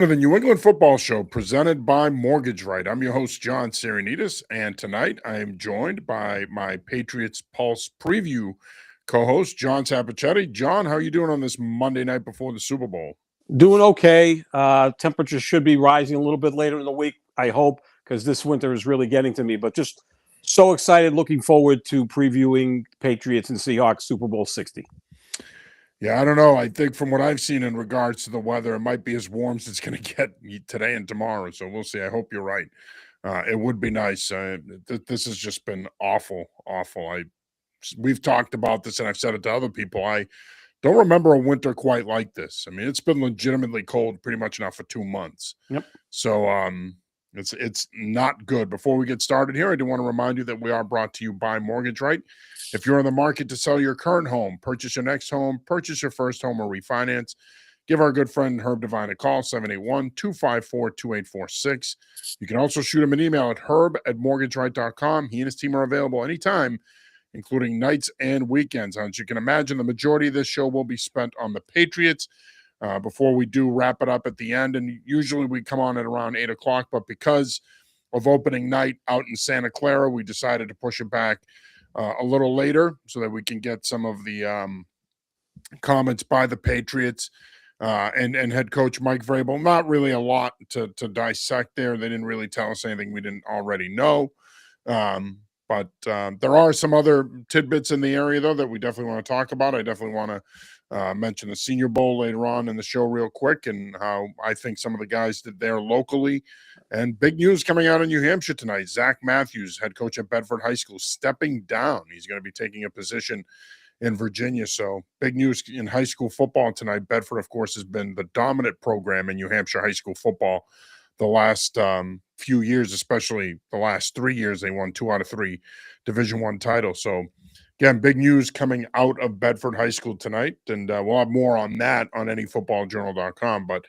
The New England Football Show presented by Mortgage Right. I'm your host, John Sarianides, and tonight I am joined by my Patriots Pulse preview co-host, John Sapochetti. John, how are you doing on this Monday night before the Super Bowl? Doing okay. Temperatures should be rising a little bit later in the week, I hope, because this winter is really getting to me. But just so excited, looking forward to previewing Patriots and Seahawks Super Bowl 60. Yeah, I don't know. I think from what I've seen in regards to the weather, it might be as warm as it's going to get today and tomorrow. So we'll see. I hope you're right. It would be nice. This has just been awful, awful. We've talked about this, and I've said it to other people. I don't remember a winter quite like this. I mean, it's been legitimately cold pretty much now for 2 months. Yep. So it's not good. Before we get started here, I do want to remind you that we are brought to you by Mortgage Right. If you're in the market to sell your current home, purchase your next home, purchase your first home, or refinance, give our good friend Herb Devine a call, 781-254-2846. You can also shoot him an email at herb@mortgageright.com. He and his team are available anytime, including nights and weekends. As you can imagine, the majority of this show will be spent on the Patriots before we do wrap it up at the end. And usually we come on at around 8 o'clock, but because of opening night out in Santa Clara, we decided to push it back a little later so that we can get some of the comments by the Patriots and head coach Mike Vrabel. Not really a lot to dissect there. They didn't really tell us anything we didn't already know. But there are some other tidbits in the area, though, that we definitely want to talk about. I definitely want to mention the Senior Bowl later on in the show real quick and how I think some of the guys did there locally. And big news coming out of New Hampshire tonight. Zach Matthews, head coach at Bedford High School, stepping down. He's going to be taking a position in Virginia. So big news in high school football tonight. Bedford, of course, has been the dominant program in New Hampshire high school football the last few years, especially the last 3 years. They won 2 out of 3 Division I titles. So, again, big news coming out of Bedford High School tonight, and we'll have more on that on anyfootballjournal.com. But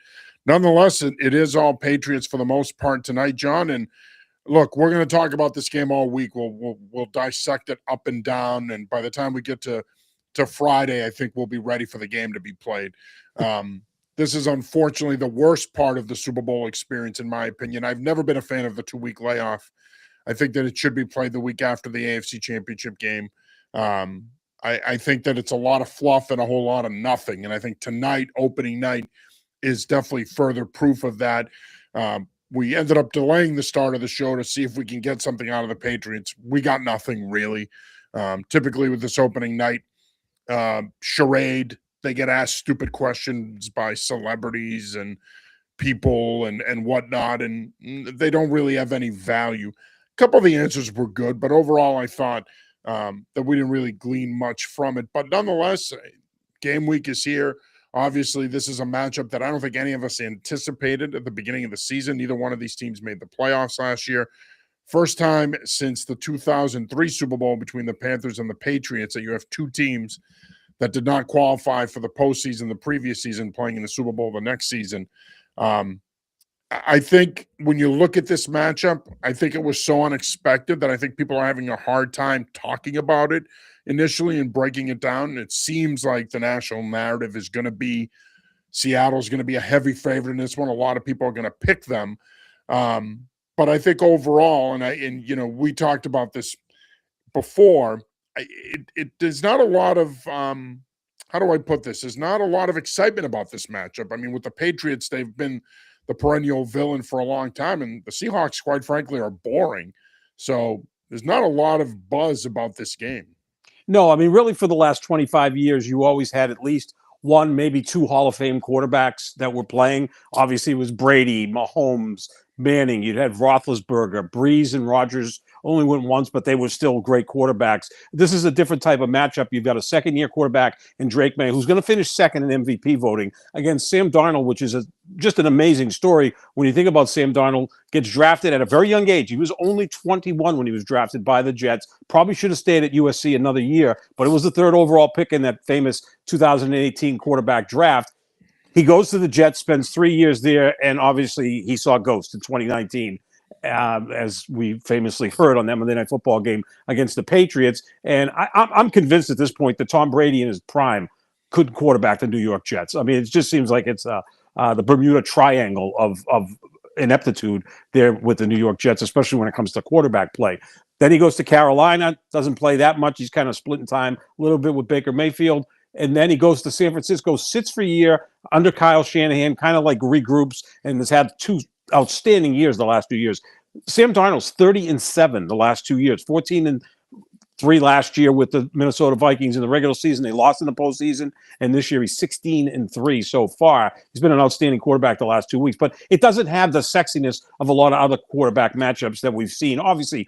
nonetheless, it is all Patriots for the most part tonight, John. And look, we're going to talk about this game all week. We'll dissect it up and down, and by the time we get to Friday, I think we'll be ready for the game to be played. This is unfortunately the worst part of the Super Bowl experience, in my opinion. I've never been a fan of the 2-week layoff. I think that it should be played the week after the AFC Championship game. I think that it's a lot of fluff and a whole lot of nothing. And I think tonight, opening night, is definitely further proof of that. We ended up delaying the start of the show to see if we can get something out of the Patriots. We got nothing really. Typically with this opening night charade, they get asked stupid questions by celebrities and people and whatnot, and they don't really have any value. A couple of the answers were good, but overall I thought that we didn't really glean much from it. But nonetheless, game week is here. Obviously, this is a matchup that I don't think any of us anticipated at the beginning of the season. Neither one of these teams made the playoffs last year. First time since the 2003 Super Bowl between the Panthers and the Patriots that you have two teams that did not qualify for the postseason the previous season playing in the Super Bowl the next season. I think when you look at this matchup, I think it was so unexpected that I think people are having a hard time talking about it initially and breaking it down. It seems like the national narrative is going to be Seattle's going to be a heavy favorite in this one. A lot of people are going to pick them. But I think overall, and we talked about this before, there's not a lot of how do I put this? There's not a lot of excitement about this matchup. I mean, with the Patriots, they've been the perennial villain for a long time, and the Seahawks, quite frankly, are boring. So there's not a lot of buzz about this game. No, I mean, really, for the last 25 years, you always had at least one, maybe two Hall of Fame quarterbacks that were playing. Obviously, it was Brady, Mahomes, Manning. You'd had Roethlisberger, Breeze, and Rodgers only went once, but they were still great quarterbacks. This is a different type of matchup. You've got a second-year quarterback in Drake May, who's going to finish second in MVP voting against Sam Darnold, which is just an amazing story. When you think about Sam Darnold, gets drafted at a very young age. He was only 21 when he was drafted by the Jets. Probably should have stayed at USC another year, but it was the third overall pick in that famous 2018 quarterback draft. He goes to the Jets, spends 3 years there, and obviously he saw ghosts in 2019. As we famously heard on that Monday Night Football game against the Patriots. And I'm convinced at this point that Tom Brady in his prime could quarterback the New York Jets. I mean, it just seems like it's a the Bermuda Triangle of ineptitude there with the New York Jets, especially when it comes to quarterback play. Then he goes to Carolina, doesn't play that much. He's kind of splitting time a little bit with Baker Mayfield. And then he goes to San Francisco, sits for a year under Kyle Shanahan, kind of like regroups, and has had two outstanding years the last 2 years. Sam Darnold's 30-7 the last 2 years, 14-3 last year with the Minnesota Vikings in the regular season. They lost in the postseason, and this year he's 16-3 so far. He's been an outstanding quarterback the last 2 weeks, but it doesn't have the sexiness of a lot of other quarterback matchups that we've seen. Obviously,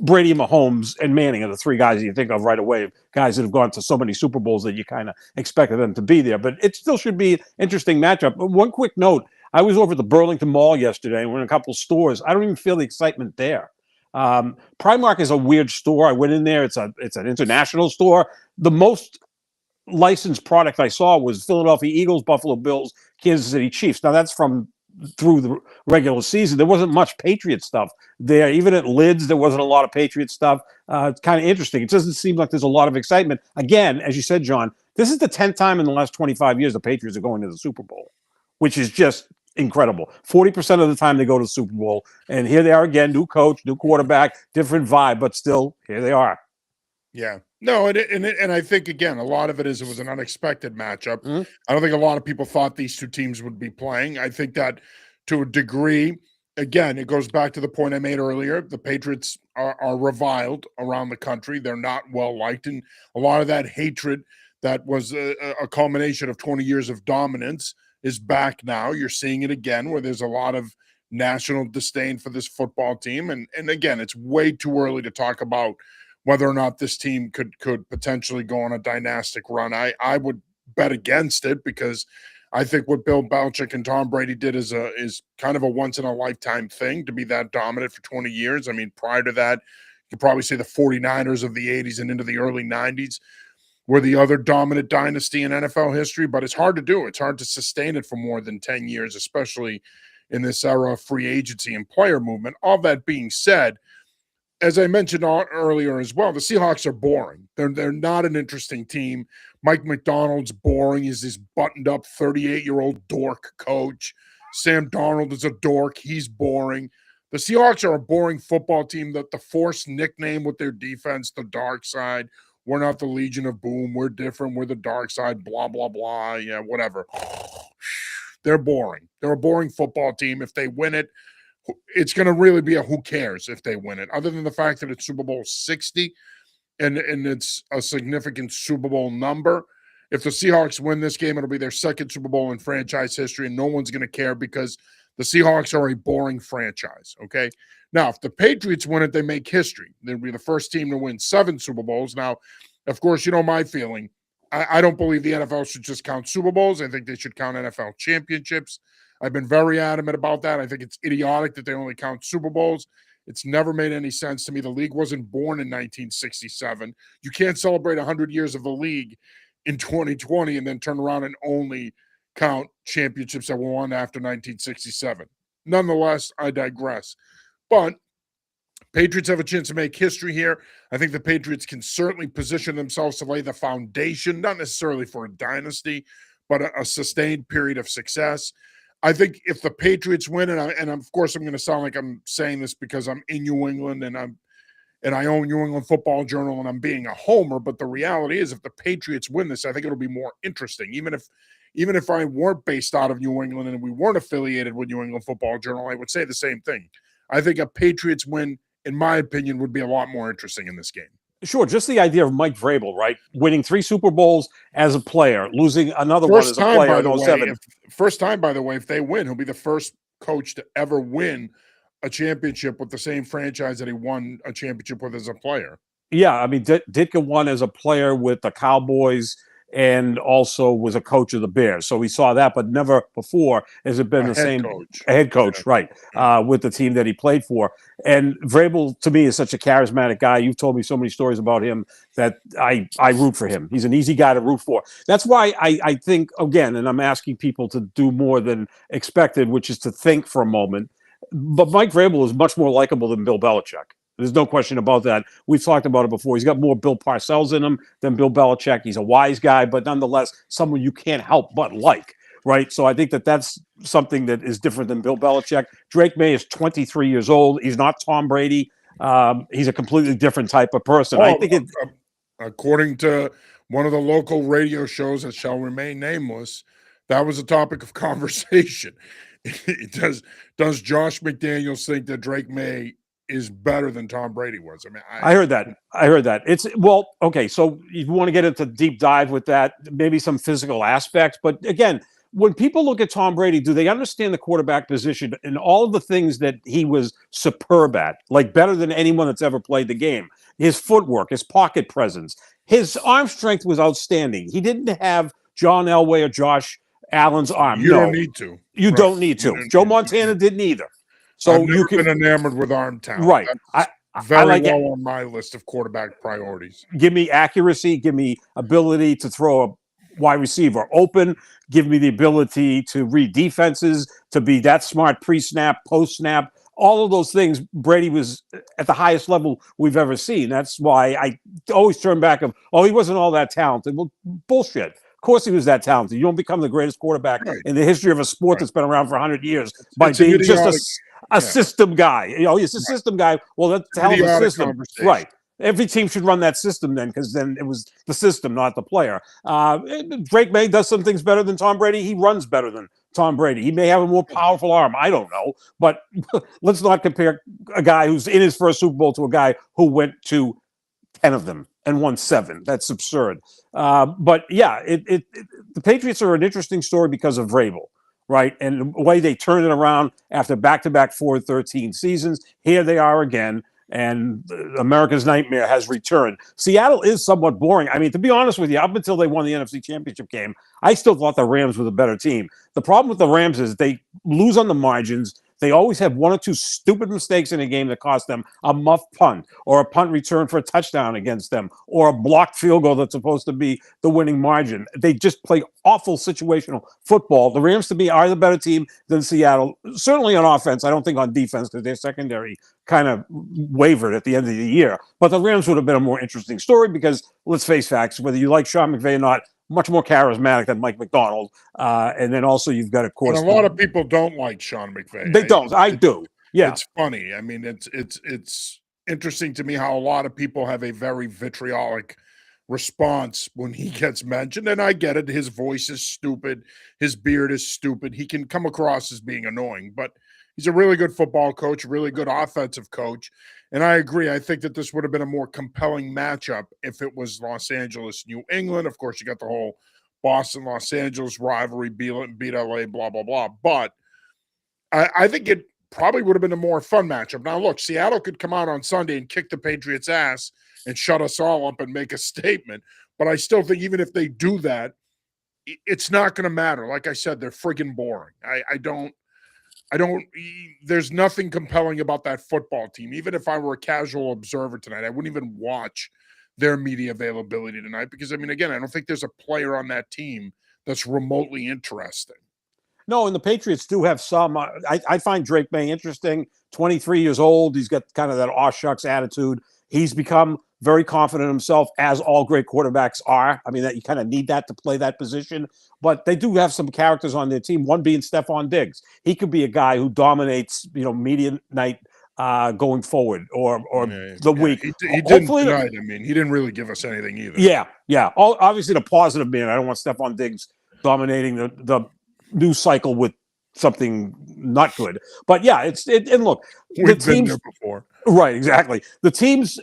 Brady, Mahomes, and Manning are the three guys you think of right away, guys that have gone to so many Super Bowls that you kind of expected them to be there. But it still should be an interesting matchup. But one quick note, I was over at the Burlington Mall yesterday, and we're in a couple of stores. I don't even feel the excitement there. Primark is a weird store. I went in there. It's an international store. The most licensed product I saw was Philadelphia Eagles, Buffalo Bills, Kansas City Chiefs. Now, that's from through the regular season. There wasn't much Patriot stuff there. Even at Lids, there wasn't a lot of Patriot stuff. It's kind of interesting. It doesn't seem like there's a lot of excitement. Again, as you said, John, this is the 10th time in the last 25 years the Patriots are going to the Super Bowl, which is just incredible. 40% of the time they go to the Super Bowl, and here they are again, new coach, new quarterback, different vibe, but still, here they are. Yeah. No, and I think, again, a lot of it was an unexpected matchup. Mm-hmm. I don't think a lot of people thought these two teams would be playing. I think that to a degree, again, it goes back to the point I made earlier. The Patriots are reviled around the country. They're not well-liked, and a lot of that hatred that was a culmination of 20 years of dominance is back now. You're seeing it again where there's a lot of national disdain for this football team. And again, it's way too early to talk about whether or not this team could potentially go on a dynastic run. I would bet against it because I think what Bill Belichick and Tom Brady did is kind of a once-in-a-lifetime thing to be that dominant for 20 years. I mean, prior to that, you could probably say the 49ers of the 80s and into the early 90s were the other dominant dynasty in NFL history, but it's hard to do. It's hard to sustain it for more than 10 years, especially in this era of free agency and player movement. All that being said, as I mentioned earlier as well, the Seahawks are boring. They're not an interesting team. Mike McDonald's boring. He's this buttoned-up 38-year-old dork coach. Sam Darnold is a dork. He's boring. The Seahawks are a boring football team. That the forced nickname with their defense, the dark side. We're not the Legion of Boom. We're different. We're the dark side, blah, blah, blah. Yeah, whatever. They're boring. They're a boring football team. If they win it, it's going to really be a who cares if they win it, other than the fact that it's Super Bowl 60 and it's a significant Super Bowl number. If the Seahawks win this game, it'll be their second Super Bowl in franchise history, and no one's going to care because the Seahawks are a boring franchise, okay? Now, if the Patriots win it, they make history. They'll be the first team to win 7 Super Bowls. Now, of course, you know my feeling. I don't believe the NFL should just count Super Bowls. I think they should count NFL championships. I've been very adamant about that. I think it's idiotic that they only count Super Bowls. It's never made any sense to me. The league wasn't born in 1967. You can't celebrate 100 years of the league in 2020 and then turn around and only count championships that were won after 1967. Nonetheless, I digress. But Patriots have a chance to make history here. I think the Patriots can certainly position themselves to lay the foundation, not necessarily for a dynasty, but a sustained period of success. I think if the Patriots win, and of course I'm going to sound like I'm saying this because I'm in New England and I own New England Football Journal and I'm being a homer, but the reality is if the Patriots win this, I think it'll be more interesting. Even if I weren't based out of New England and we weren't affiliated with New England Football Journal, I would say the same thing. I think a Patriots win, in my opinion, would be a lot more interesting in this game. Sure, just the idea of Mike Vrabel, right? Winning 3 Super Bowls as a player, losing another one as a player in 07. First time, by the way, if they win, he'll be the first coach to ever win a championship with the same franchise that he won a championship with as a player. Yeah, I mean, Ditka won as a player with the Cowboys and also was a coach of the Bears. So we saw that, but never before has it been the same head coach, right, with the team that he played for. And Vrabel, to me, is such a charismatic guy. You've told me so many stories about him that I root for him. He's an easy guy to root for. That's why I think, again, and I'm asking people to do more than expected, which is to think for a moment. But Mike Vrabel is much more likable than Bill Belichick. There's no question about that. We've talked about it before. He's got more Bill Parcells in him than Bill Belichick. He's a wise guy, but nonetheless, someone you can't help but like, right? So I think that that's something that is different than Bill Belichick. Drake May is 23 years old. He's not Tom Brady. He's a completely different type of person. I think according to one of the local radio shows that shall remain nameless, that was a topic of conversation. Does Josh McDaniels think that Drake May is better than Tom Brady was? I mean, I heard that. It's okay. So you want to get into deep dive with that, maybe some physical aspects, but again, when people look at Tom Brady, do they understand the quarterback position and all of the things that he was superb at, like better than anyone that's ever played the game? His footwork, his pocket presence, his arm strength was outstanding. He didn't have John Elway or Josh Allen's arm. You don't need to. You don't need to. Joe Montana didn't either. So I've never been enamored with arm talent. Right. Very low on my list of quarterback priorities. Give me accuracy. Give me ability to throw a wide receiver open. Give me the ability to read defenses, to be that smart pre-snap, post-snap. All of those things, Brady was at the highest level we've ever seen. That's why I always turn back of, he wasn't all that talented. Well, bullshit. Of course he was that talented. You don't become the greatest quarterback in the history of a sport that's been around for 100 years by being just a system guy. He's a system guy. Well, that's a hell of a system. Right. Every team should run that system then, because then it was the system, not the player. Drake May does some things better than Tom Brady. He runs better than Tom Brady. He may have a more powerful arm. I don't know. But let's not compare a guy who's in his first Super Bowl to a guy who went to 10 of them and won 7. That's absurd. But yeah, the Patriots are an interesting story because of Vrabel, right? And the way they turned it around after back-to-back 4-13 seasons. Here they are again, and America's nightmare has returned. Seattle is somewhat boring. I mean, to be honest with you, up until they won the NFC Championship game, I still thought the Rams were the better team. The problem with the Rams is they lose on the margins. They always have 1 or 2 stupid mistakes in a game that cost them a muff punt or a punt return for a touchdown against them or a blocked field goal that's supposed to be the winning margin. They just play awful situational football. The Rams, to me, are the better team than Seattle. Certainly on offense. I don't think on defense, because their secondary kind of wavered at the end of the year. But the Rams would have been a more interesting story because, let's face facts, whether you like Sean McVay or not, much more charismatic than Mike McDonald. And then also you've got, of course, and a lot of people don't like Sean McVay. They don't. I do. Yeah. It's funny. I mean, it's interesting to me how a lot of people have a very vitriolic response when he gets mentioned. And I get it. His voice is stupid. His beard is stupid. He can come across as being annoying, but he's a really good football coach, really good offensive coach. And I agree. I think that this would have been a more compelling matchup if it was Los Angeles, New England. Of course, you got the whole Boston, Los Angeles rivalry, beat LA, blah, blah, blah. But I think it probably would have been a more fun matchup. Now, look, Seattle could come out on Sunday and kick the Patriots' ass and shut us all up and make a statement. But I still think even if they do that, it's not going to matter. Like I said, they're friggin' boring. There's nothing compelling about that football team. Even if I were a casual observer tonight, I wouldn't even watch their media availability tonight because, I mean, again, I don't think there's a player on that team that's remotely interesting. No, and the Patriots do have some. I find Drake May interesting. 23 years old. He's got kind of that aw shucks attitude. He's become very confident in himself, as all great quarterbacks are. I mean, that you kind of need that to play that position. But they do have some characters on their team, one being Stephon Diggs. He could be a guy who dominates, media night going forward or the week. He didn't tonight. I mean, he didn't really give us anything either. Yeah. Obviously, the positive being I don't want Stephon Diggs dominating the news cycle with something not good. But yeah, and look, we've been there before. Right, exactly. The teams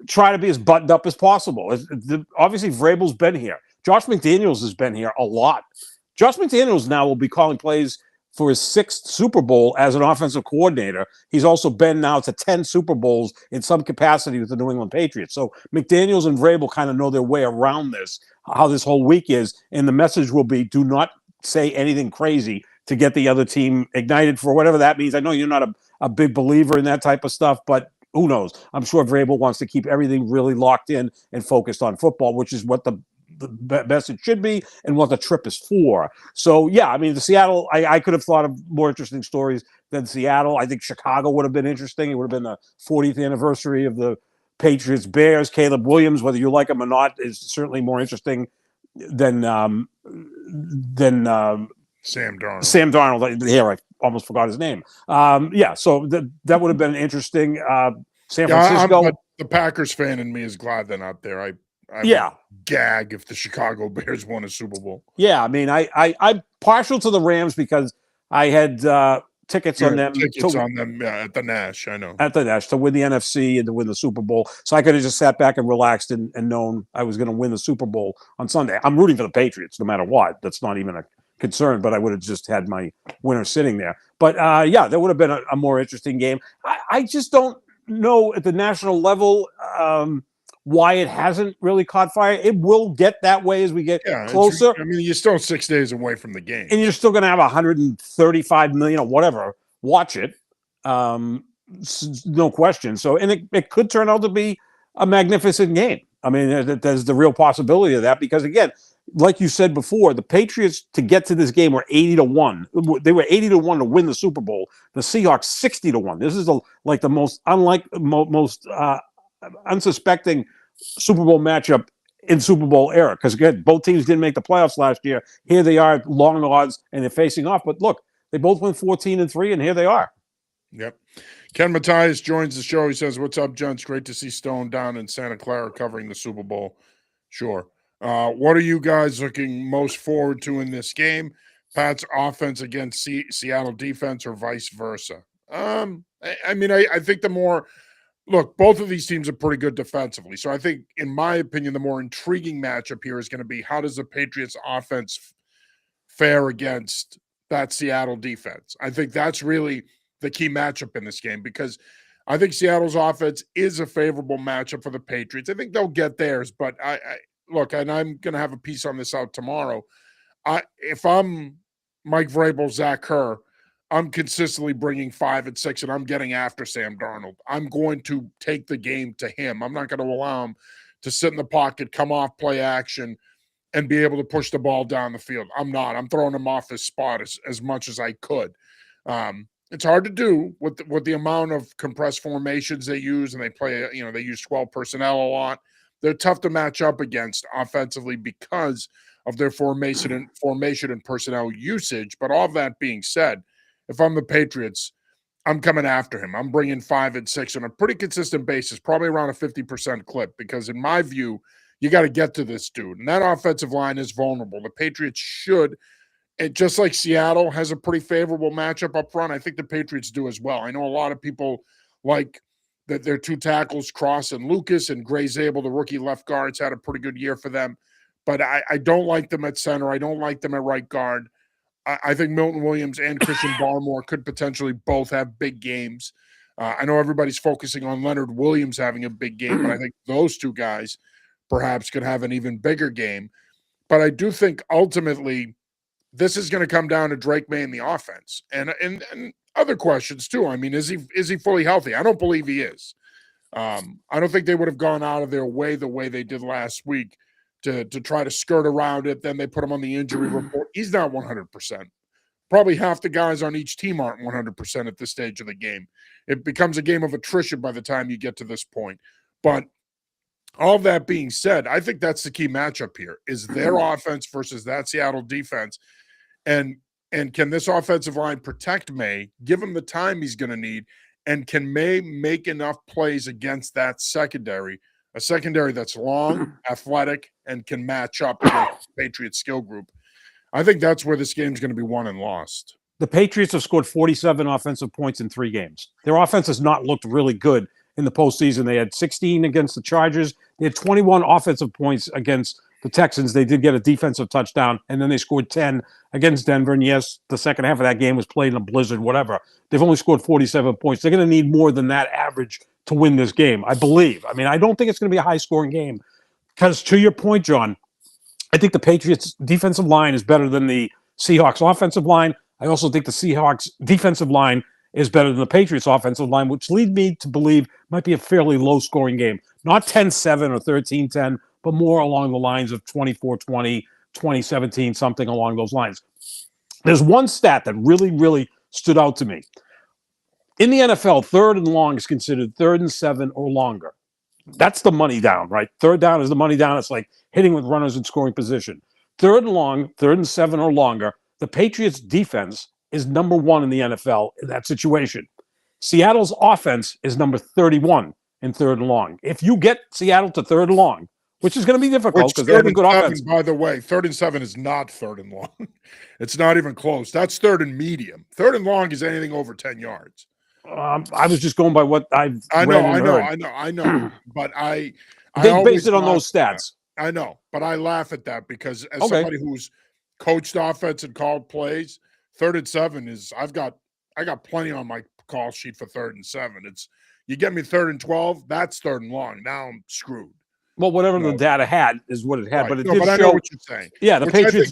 try to be as buttoned up as possible. Obviously, Vrabel's been here. Josh McDaniels has been here a lot. Josh McDaniels now will be calling plays for his 6th Super Bowl as an offensive coordinator. He's also been now to 10 Super Bowls in some capacity with the New England Patriots. So McDaniels and Vrabel kind of know their way around this, how this whole week is. And the message will be, do not say anything crazy to get the other team ignited for whatever that means. I know you're not a big believer in that type of stuff, but who knows? I'm sure Vrabel wants to keep everything really locked in and focused on football, which is what the best it should be and what the trip is for. So, yeah, I mean, the Seattle, I could have thought of more interesting stories than Seattle. I think Chicago would have been interesting. It would have been the 40th anniversary of the Patriots Bears. Caleb Williams, whether you like him or not, is certainly more interesting than Sam Darnold. Sam Darnold. Here, I almost forgot his name. Yeah, so that would have been interesting. San Francisco. But the Packers fan in me is glad they're not there. I would gag if the Chicago Bears won a Super Bowl. Yeah, I mean, I'm partial to the Rams because I had tickets on them. At the Nash, I know. At the Nash to win the NFC and to win the Super Bowl. So I could have just sat back and relaxed and known I was going to win the Super Bowl on Sunday. I'm rooting for the Patriots no matter what. That's not even a concern, but I would have just had my winner sitting there. But, yeah, that would have been a more interesting game. I just don't know at the national level why it hasn't really caught fire. It will get that way as we get closer. I mean, you're still 6 days away from the game. And you're still going to have 135 million or whatever watch it. No question. So, and it could turn out to be a magnificent game. I mean, there's the real possibility of that because, again, like you said before, the Patriots to get to this game were 80-1. They were 80-1 to win the Super Bowl. The Seahawks 60-1. This is like the most unsuspecting Super Bowl matchup in Super Bowl era. Because again, both teams didn't make the playoffs last year. Here they are, long odds, and they're facing off. But look, they both went 14-3, and here they are. Yep. Ken Matthias joins the show. He says, "What's up, gents? Great to see Stone down in Santa Clara covering the Super Bowl." Sure. What are you guys looking most forward to in this game? Pat's offense against Seattle defense or vice versa? I mean, I think look, both of these teams are pretty good defensively. So I think, in my opinion, the more intriguing matchup here is going to be how does the Patriots offense fare against that Seattle defense? I think that's really the key matchup in this game because I think Seattle's offense is a favorable matchup for the Patriots. I think they'll get theirs, but I look, and I'm going to have a piece on this out tomorrow. If I'm Mike Vrabel, Zach Kerr, I'm consistently bringing 5 and 6, and I'm getting after Sam Darnold. I'm going to take the game to him. I'm not going to allow him to sit in the pocket, come off play action, and be able to push the ball down the field. I'm not. I'm throwing him off his spot as much as I could. It's hard to do with the amount of compressed formations they use, and they use 12 personnel a lot. They're tough to match up against offensively because of their formation and personnel usage. But all of that being said, if I'm the Patriots, I'm coming after him. I'm bringing 5 and 6 on a pretty consistent basis, probably around a 50% clip, because in my view, you got to get to this dude. And that offensive line is vulnerable. The Patriots should, and just like Seattle has a pretty favorable matchup up front, I think the Patriots do as well. I know a lot of people like that their 2 tackles, Cross and Lucas, and Gray Zabel, the rookie left guards, had a pretty good year for them. But I don't like them at center. I don't like them at right guard. I think Milton Williams and Christian Barmore could potentially both have big games. I know everybody's focusing on Leonard Williams having a big game, but I think those 2 guys perhaps could have an even bigger game. But I do think ultimately this is going to come down to Drake May and the offense and other questions too. I mean, is he fully healthy? I don't believe he is. I don't think they would have gone out of their way the way they did last week to try to skirt around it. Then they put him on the injury report. He's not 100%. Probably half the guys on each team aren't 100% at this stage of the game. It becomes a game of attrition by the time you get to this point. But all that being said, I think that's the key matchup here is their offense versus that Seattle defense. And can this offensive line protect May, give him the time he's going to need, and can May make enough plays against that secondary, a secondary that's long, athletic, and can match up against the Patriots skill group? I think that's where this game's going to be won and lost. The Patriots have scored 47 offensive points in 3 games. Their offense has not looked really good in the postseason. They had 16 against the Chargers. They had 21 offensive points against the Texans. They did get a defensive touchdown, and then they scored 10 against Denver. And yes, the second half of that game was played in a blizzard, whatever. They've only scored 47 points. They're going to need more than that average to win this game, I believe. I mean, I don't think it's going to be a high-scoring game because, to your point, John, I think the Patriots' defensive line is better than the Seahawks' offensive line. I also think the Seahawks' defensive line is better than the Patriots' offensive line, which leads me to believe might be a fairly low-scoring game. Not 10-7 or 13-10, but more along the lines of 24-20, 20-17, something along those lines. There's one stat that really, really stood out to me. In the NFL, 3rd and long is considered 3rd and 7 or longer. That's the money down, right? 3rd down is the money down. It's like hitting with runners in scoring position. 3rd and long, 3rd and 7 or longer, the Patriots defense is number 1 in the NFL in that situation. Seattle's offense is number 31 in third and long. If you get Seattle to third and long, which is going to be difficult because they have a good offense. By the way, 3rd and 7 is not third and long. It's not even close. That's third and medium. Third and long is anything over 10 yards. I was just going by what I've I know. But they base it on those stats. I know, but I laugh at that because as somebody who's coached offense and called plays, 3rd and 7 is I got plenty on my call sheet for 3rd and 7. It's you get me 3rd and 12, that's third and long. Now I'm screwed. Well, whatever the data had is what it had, right. but it did show. I know what you're saying. Yeah, the Patriots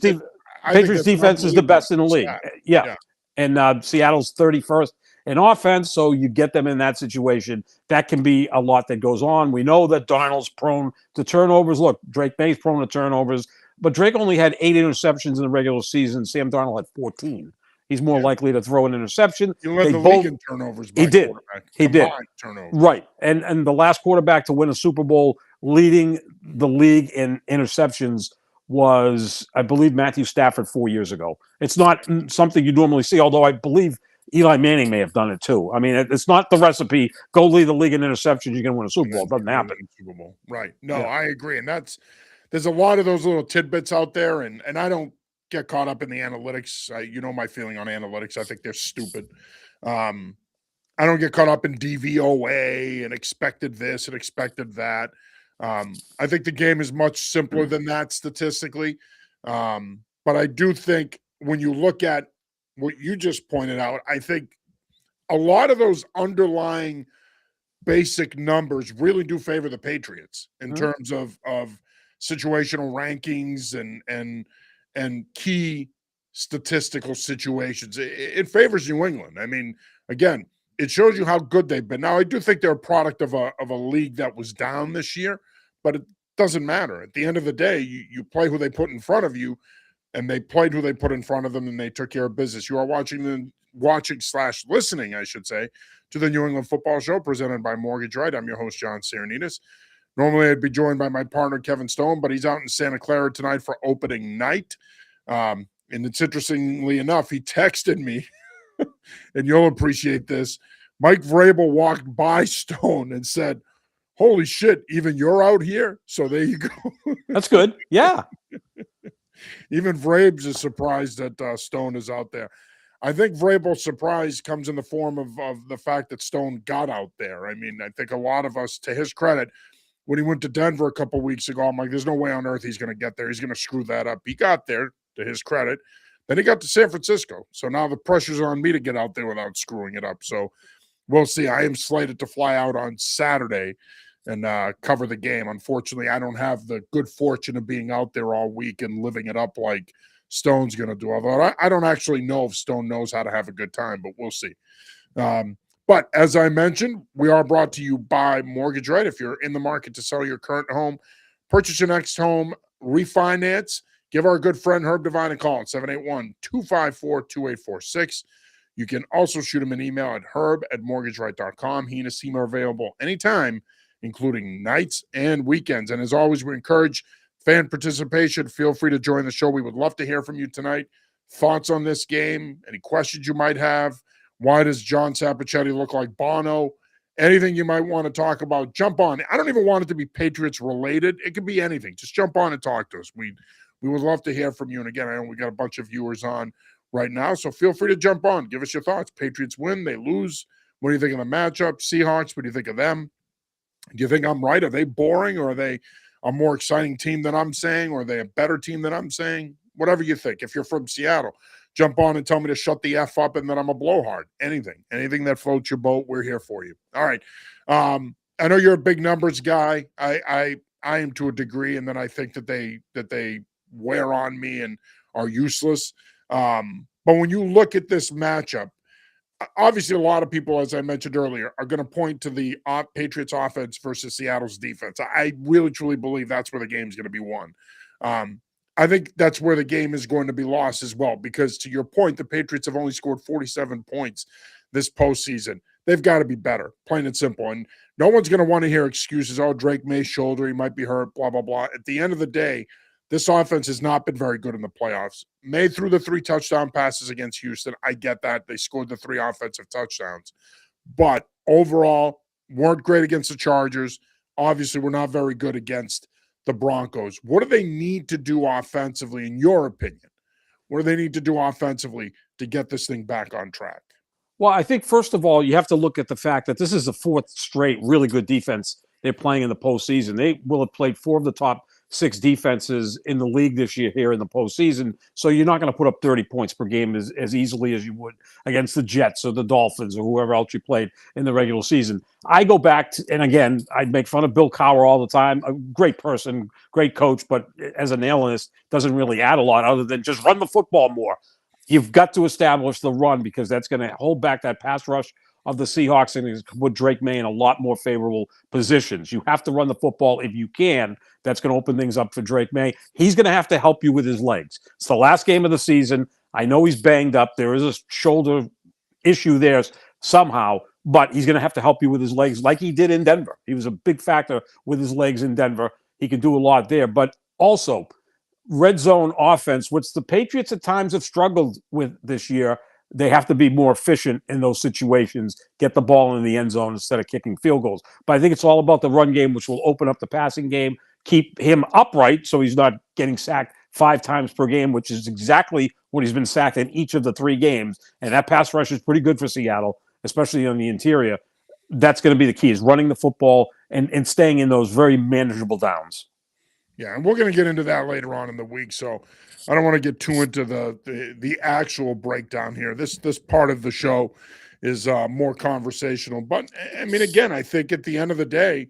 defense is the best in the league. Yeah. And Seattle's 31st in offense, so you get them in that situation. That can be a lot that goes on. We know that Darnold's prone to turnovers. Look, Drake May's prone to turnovers, but Drake only had 8 interceptions in the regular season. Sam Darnold had 14. He's more likely to throw an interception. He led the league in turnovers. He did. He did. Turnovers. Right. And the last quarterback to win a Super Bowl leading the league in interceptions was, I believe, Matthew Stafford 4 years ago. It's not something you normally see, although I believe Eli Manning may have done it too. I mean, it's not the recipe. Go lead the league in interceptions, you're going to win a Super Bowl. It doesn't happen. Super Bowl. Right. No, I agree. And there's a lot of those little tidbits out there, and I don't get caught up in the analytics. You know my feeling on analytics. I think they're stupid. I don't get caught up in DVOA and expected this and expected that. I think the game is much simpler than that statistically. But I do think when you look at what you just pointed out, I think a lot of those underlying basic numbers really do favor the Patriots in terms of situational rankings and key statistical situations. It favors New England. I mean, again, it shows you how good they've been. Now, I do think they're a product of a league that was down this year, but it doesn't matter. At the end of the day, you play who they put in front of you, and they played who they put in front of them, and they took care of business. You are watching/listening, I should say, to the New England Football Show presented by Mortgage Right. I'm your host, John Sarianides. Normally, I'd be joined by my partner, Kevin Stone, but he's out in Santa Clara tonight for opening night. And it's interestingly enough, he texted me, and you'll appreciate this. Mike Vrabel walked by Stone and said, "Holy shit, even you're out here?" So there you go. That's good. Yeah. Even Vrabes is surprised that Stone is out there. I think Vrabel's surprise comes in the form of the fact that Stone got out there. I mean, I think a lot of us, to his credit, when he went to Denver a couple weeks ago, I'm like, there's no way on earth he's going to get there. He's going to screw that up. He got there, to his credit. Then he got to San Francisco. So now the pressure's on me to get out there without screwing it up. So we'll see. I am slated to fly out on Saturday and cover the game. Unfortunately, I don't have the good fortune of being out there all week and living it up like Stone's going to do. Although I don't actually know if Stone knows how to have a good time, but we'll see. But as I mentioned, we are brought to you by Mortgage Right. If you're in the market to sell your current home, purchase your next home, refinance, give our good friend Herb Devine a call at 781-254-2846. You can also shoot him an email at herb@mortgageright.com. He and his team are available anytime, including nights and weekends. And as always, we encourage fan participation. Feel free to join the show. We would love to hear from you tonight. Thoughts on this game, any questions you might have. Why does John Sapochetti look like Bono? Anything you might want to talk about, jump on. I don't even want it to be Patriots related. It could be anything. Just jump on and talk to us. We would love to hear from you. And again, I know we got a bunch of viewers on right now, so feel free to jump on. Give us your thoughts. Patriots win, they lose. What do you think of the matchup? Seahawks, what do you think of them? Do you think I'm right? Are they boring, or are they a more exciting team than I'm saying, or are they a better team than I'm saying? Whatever you think. If you're from Seattle, jump on and tell me to shut the F up and that I'm a blowhard. Anything that floats your boat, we're here for you. All right. I know you're a big numbers guy. I am to a degree, and then I think that they wear on me and are useless. But when you look at this matchup, obviously a lot of people, as I mentioned earlier, are going to point to the Patriots offense versus Seattle's defense. I really, truly believe that's where the game's going to be won. I think that's where the game is going to be lost as well, because to your point, the Patriots have only scored 47 points this postseason. They've got to be better, plain and simple. And no one's going to want to hear excuses. Oh, Drake May's shoulder, he might be hurt, blah, blah, blah. At the end of the day, This offense has not been very good in the playoffs. May threw the 3 touchdown passes against Houston. I get that. They scored the 3 offensive touchdowns. But overall, weren't great against the Chargers. Obviously, we're not very good against the Broncos. What do they need to do offensively, in your opinion? What do they need to do offensively to get this thing back on track? Well, I think, first of all, you have to look at the fact that this is the 4th straight really good defense they're playing in the postseason. They will have played 4 of the top 6 defenses in the league this year here in the postseason. So you're not going to put up 30 points per game as easily as you would against the Jets or the Dolphins or whoever else you played in the regular season. I go back to, and again, I make fun of Bill Cowher all the time. A great person, great coach, but as an analyst, doesn't really add a lot other than just run the football more. You've got to establish the run because that's going to hold back that pass rush of the Seahawks and put Drake May in a lot more favorable positions. You have to run the football if you can. That's going to open things up for Drake May. He's going to have to help you with his legs. It's the last game of the season. I know he's banged up. There is a shoulder issue there somehow, but he's going to have to help you with his legs like he did in Denver. He was a big factor with his legs in Denver. He can do a lot there. But also, red zone offense, which the Patriots at times have struggled with this year, they have to be more efficient in those situations, get the ball in the end zone instead of kicking field goals. But I think it's all about the run game, which will open up the passing game, keep him upright so he's not getting sacked 5 times per game, which is exactly what he's been sacked in each of the 3 games. And that pass rush is pretty good for Seattle, especially on the interior. That's going to be the key, is running the football and staying in those very manageable downs. Yeah, and we're going to get into that later on in the week, so I don't want to get too into the actual breakdown here. This part of the show is more conversational. But, I mean, again, I think at the end of the day,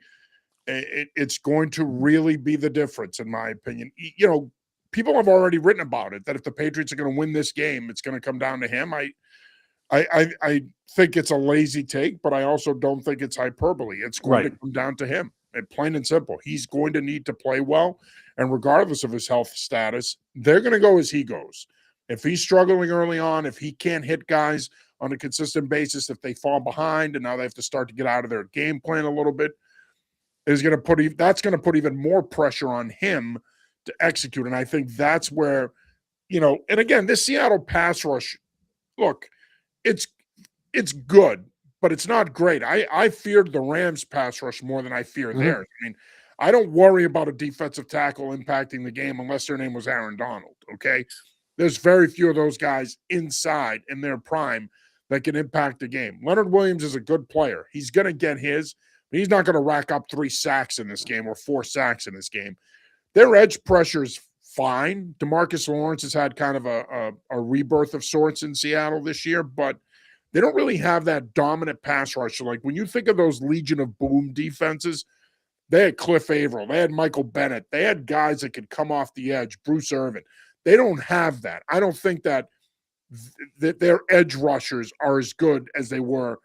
it's going to really be the difference, in my opinion. You know, people have already written about it, that if the Patriots are going to win this game, it's going to come down to him. I think it's a lazy take, but I also don't think it's hyperbole. It's going to come down to him. Plain and simple. He's going to need to play well, and regardless of his health status, they're going to go as he goes. If he's struggling early on, if he can't hit guys on a consistent basis, if they fall behind and now they have to start to get out of their game plan a little bit, that's going to put even more pressure on him to execute. And I think that's where, you know, and again, this Seattle pass rush, look, it's good, but it's not great. I feared the Rams pass rush more than I fear theirs. I mean, I don't worry about a defensive tackle impacting the game unless their name was Aaron Donald, okay? There's very few of those guys inside in their prime that can impact the game. Leonard Williams is a good player. He's going to get his, but he's not going to rack up 3 sacks in this game or 4 sacks in this game. Their edge pressure is fine. DeMarcus Lawrence has had kind of a rebirth of sorts in Seattle this year, but they don't really have that dominant pass rush. So like when you think of those Legion of Boom defenses, they had Cliff Averill, they had Michael Bennett, they had guys that could come off the edge, Bruce Irvin. They don't have that. I don't think that their edge rushers are as good as they were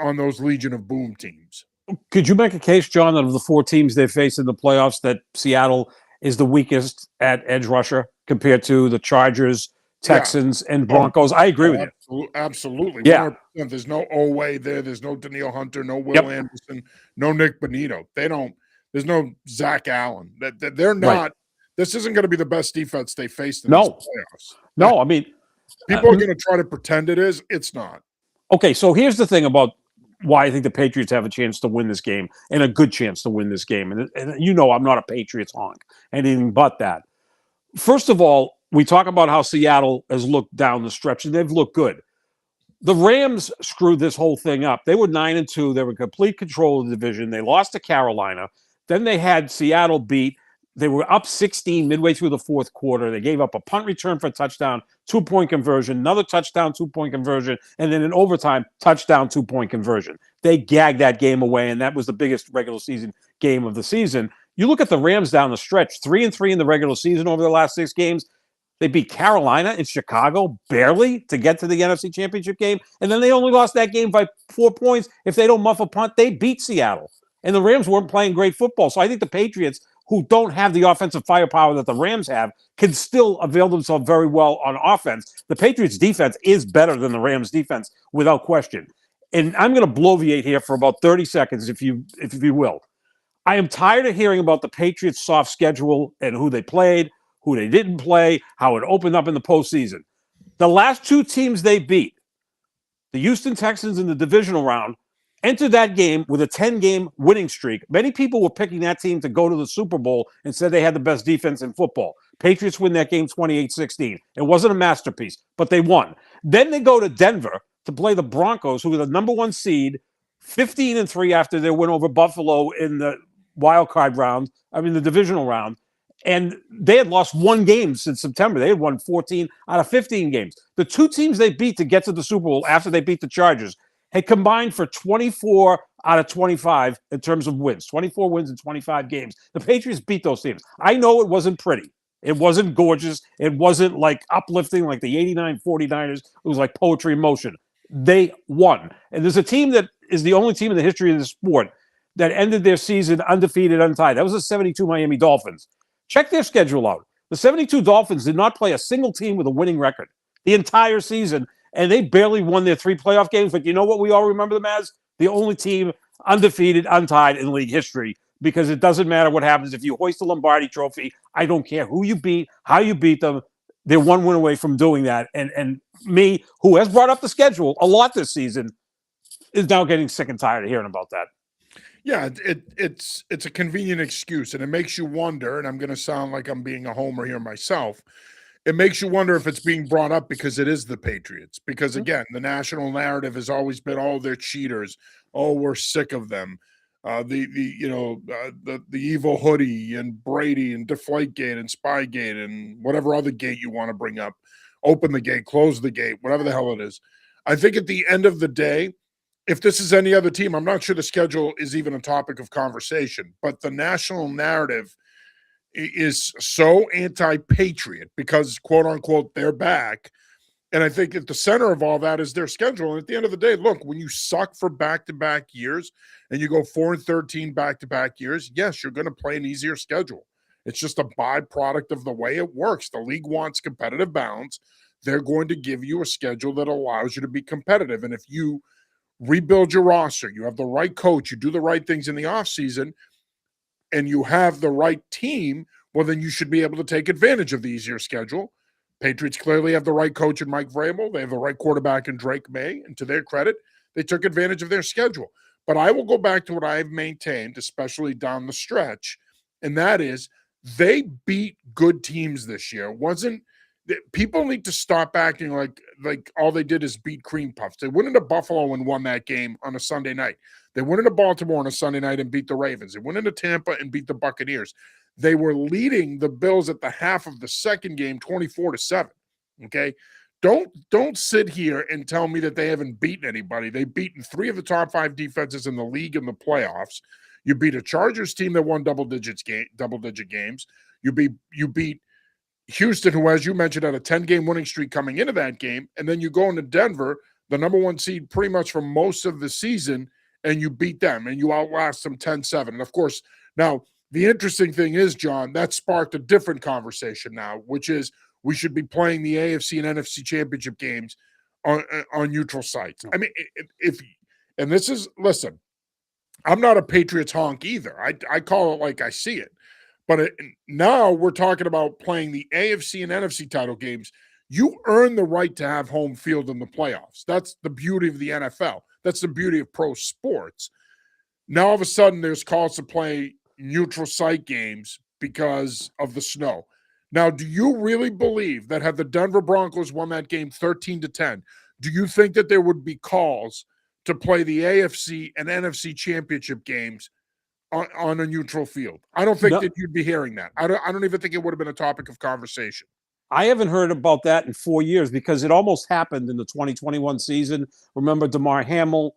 on those Legion of Boom teams. Could you make a case, John, that of the 4 teams they faced in the playoffs, that Seattle is the weakest at edge rusher compared to the Chargers, Texans, and Broncos? I agree with you. Absolutely. Yeah. 100%. There's no Oweh there. There's no Danielle Hunter, no Will Anderson, no Nick Bonito. There's no Zach Allen. They're not. Right. This isn't going to be the best defense they faced in the playoffs. No, I mean, people are going to try to pretend it is. It's not. Okay, so here's the thing about why I think the Patriots have a chance to win this game, and a good chance to win this game. And you know I'm not a Patriots honk, anything but that. First of all, we talk about how Seattle has looked down the stretch, and they've looked good. The Rams screwed this whole thing up. They were 9-2. They were in complete control of the division. They lost to Carolina. Then they had Seattle beat. They were up 16 midway through the 4th quarter. They gave up a punt return for a touchdown, 2-point conversion, another touchdown, 2-point conversion, and then in overtime, touchdown, 2-point conversion. They gagged that game away, and that was the biggest regular season game of the season. You look at the Rams down the stretch, 3-3 in the regular season over the last 6 games. They beat Carolina and Chicago barely to get to the NFC Championship game, and then they only lost that game by 4 points. If they don't muff a punt, they beat Seattle. And the Rams weren't playing great football. So I think the Patriots, who don't have the offensive firepower that the Rams have, can still avail themselves very well on offense. The Patriots' defense is better than the Rams' defense, without question. And I'm going to bloviate here for about 30 seconds, if you will. I am tired of hearing about the Patriots' soft schedule and who they played, who they didn't play, how it opened up in the postseason. The last two teams they beat, the Houston Texans in the divisional round, entered that game with a 10-game winning streak. Many people were picking that team to go to the Super Bowl and said they had the best defense in football. Patriots win that game 28-16. It wasn't a masterpiece, but they won. Then they go to Denver to play the Broncos, who were the number one seed, 15-3 after their win over Buffalo in the the divisional round. And they had lost one game since September. They had won 14 out of 15 games. The two teams they beat to get to the Super Bowl after they beat the Chargers had combined for 24 out of 25 in terms of wins, 24 wins in 25 games. The Patriots beat those teams. I know it wasn't pretty. It wasn't gorgeous. It wasn't like uplifting like the 89 49ers. It was like poetry in motion. They won. And there's a team that is the only team in the history of the sport that ended their season undefeated, untied. That was the 72 Miami Dolphins. Check their schedule out. The 72 Dolphins did not play a single team with a winning record the entire season, and they barely won their 3 playoff games. But you know what we all remember them as? The only team undefeated, untied in league history, because it doesn't matter what happens. If you hoist the Lombardi trophy, I don't care who you beat, how you beat them. They're one win away from doing that. And me, who has brought up the schedule a lot this season, is now getting sick and tired of hearing about that. Yeah, it's a convenient excuse, and it makes you wonder, and I'm going to sound like I'm being a homer here myself. It makes you wonder if it's being brought up because it is the Patriots. Because, again, the national narrative has always been, oh, they're cheaters. Oh, we're sick of them. The evil hoodie and Brady and Deflategate and Spygate and whatever other gate you want to bring up. Open the gate, close the gate, whatever the hell it is. I think at the end of the day, if this is any other team, I'm not sure the schedule is even a topic of conversation, but the national narrative is so anti-Patriot because, quote unquote, they're back. And I think at the center of all that is their schedule. And at the end of the day, look, when you suck for back-to-back years and you go 4-13 back-to-back years, yes, you're going to play an easier schedule. It's just a byproduct of the way it works. The league wants competitive balance. They're going to give you a schedule that allows you to be competitive. And if you rebuild your roster, you have the right coach, you do the right things in the offseason, and you have the right team, well, then you should be able to take advantage of the easier schedule. Patriots clearly have the right coach in Mike Vrabel. They have the right quarterback in Drake May. And to their credit, they took advantage of their schedule. But I will go back to what I've maintained, especially down the stretch, and that is they beat good teams this year. People need to stop acting like all they did is beat cream puffs. They went into Buffalo and won that game on a Sunday night. They went into Baltimore on a Sunday night and beat the Ravens. They went into Tampa and beat the Buccaneers. They were leading the Bills at the half of the second game 24-7. Okay? Don't sit here and tell me that they haven't beaten anybody. They've beaten 3 of the top 5 defenses in the league in the playoffs. You beat a Chargers team that won double-digit games. You beat Houston, who, as you mentioned, had a 10-game winning streak coming into that game, and then you go into Denver, the number 1 seed pretty much for most of the season, and you beat them, and you outlast them 10-7. And, of course, now the interesting thing is, John, that sparked a different conversation now, which is we should be playing the AFC and NFC championship games on neutral sites. I mean, listen, I'm not a Patriots honk either. I call it like I see it. But now we're talking about playing the AFC and NFC title games. You earn the right to have home field in the playoffs. That's the beauty of the NFL. That's the beauty of pro sports. Now, all of a sudden, there's calls to play neutral site games because of the snow. Now, do you really believe that had the Denver Broncos won that game 13-10, do you think that there would be calls to play the AFC and NFC championship games on a neutral field? I don't think that you'd be hearing that. I don't even think it would have been a topic of conversation. I haven't heard about that in 4 years because it almost happened in the 2021 season. Remember Damar Hamlin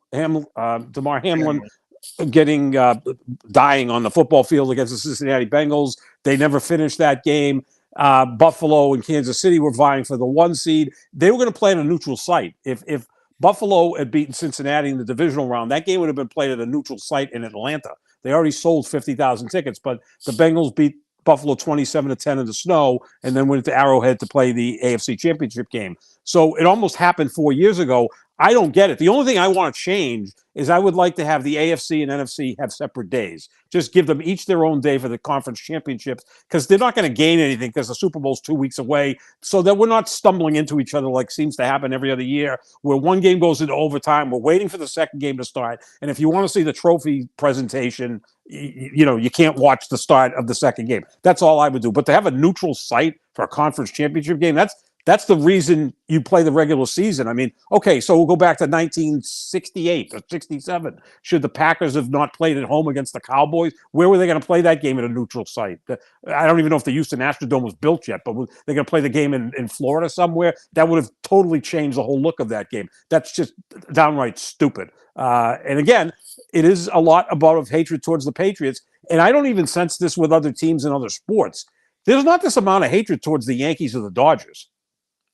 dying on the football field against the Cincinnati Bengals. They never finished that game. Buffalo and Kansas City were vying for the 1 seed. They were going to play on a neutral site. If Buffalo had beaten Cincinnati in the divisional round, that game would have been played at a neutral site in Atlanta. They already sold 50,000 tickets, but the Bengals beat Buffalo 27-10 in the snow and then went to Arrowhead to play the AFC Championship game. So it almost happened 4 years ago. I don't get it. The only thing I want to change is I would like to have the AFC and NFC have separate days. Just give them each their own day for the conference championships, because they're not going to gain anything because the Super Bowl's 2 weeks away, so that we're not stumbling into each other like seems to happen every other year, where one game goes into overtime. We're waiting for the second game to start. And if you want to see the trophy presentation, you can't watch the start of the second game. That's all I would do. But to have a neutral site for a conference championship game, that's the reason you play the regular season. I mean, okay, so we'll go back to 1968 or 67. Should the Packers have not played at home against the Cowboys? Where were they going to play that game at a neutral site? I don't even know if the Houston Astrodome was built yet, but they're going to play the game in Florida somewhere? That would have totally changed the whole look of that game. That's just downright stupid. And again, it is a lot of hatred towards the Patriots. And I don't even sense this with other teams in other sports. There's not this amount of hatred towards the Yankees or the Dodgers.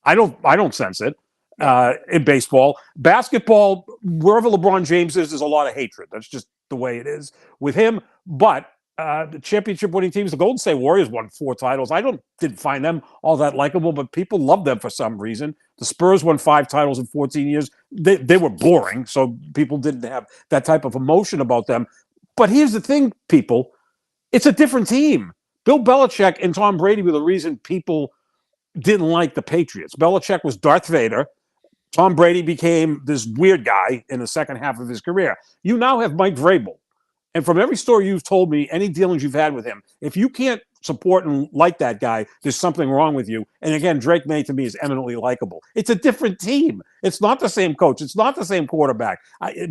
I don't sense it in baseball. Basketball, wherever LeBron James is, there's a lot of hatred. That's just the way it is with him. But the championship-winning teams, the Golden State Warriors won 4 titles. I didn't find them all that likable, but people love them for some reason. The Spurs won 5 titles in 14 years. They were boring, so people didn't have that type of emotion about them. But here's the thing, people. It's a different team. Bill Belichick and Tom Brady were the reason people didn't like the Patriots. Belichick was Darth Vader. Tom Brady became this weird guy in the second half of his career. You now have Mike Vrabel. And from every story you've told me, any dealings you've had with him, if you can't support and like that guy, there's something wrong with you. And again, Drake May to me is eminently likable. It's a different team. It's not the same coach. It's not the same quarterback.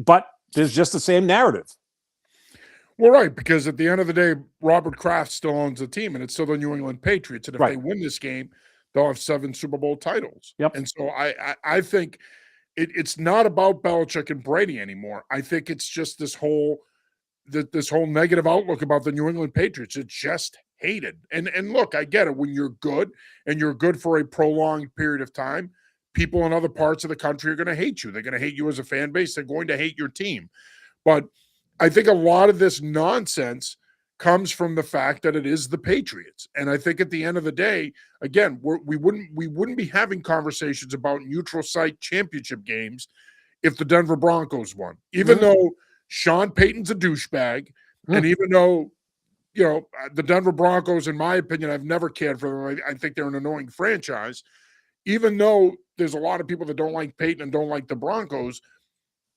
But there's just the same narrative. Well, right, because at the end of the day, Robert Kraft still owns the team, and it's still the New England Patriots. And if they win this game, they'll have 7 Super Bowl titles. Yep. And so I think it's not about Belichick and Brady anymore. I think it's just this whole negative outlook about the New England Patriots. It's just hated. And look, I get it. When you're good and you're good for a prolonged period of time, people in other parts of the country are going to hate you. They're going to hate you as a fan base. They're going to hate your team. But I think a lot of this nonsense comes from the fact that it is the Patriots. And I think at the end of the day, again, we wouldn't be having conversations about neutral site championship games if the Denver Broncos won. Even though Sean Payton's a douchebag, and even though, the Denver Broncos, in my opinion, I've never cared for them. I think they're an annoying franchise. Even though there's a lot of people that don't like Payton and don't like the Broncos,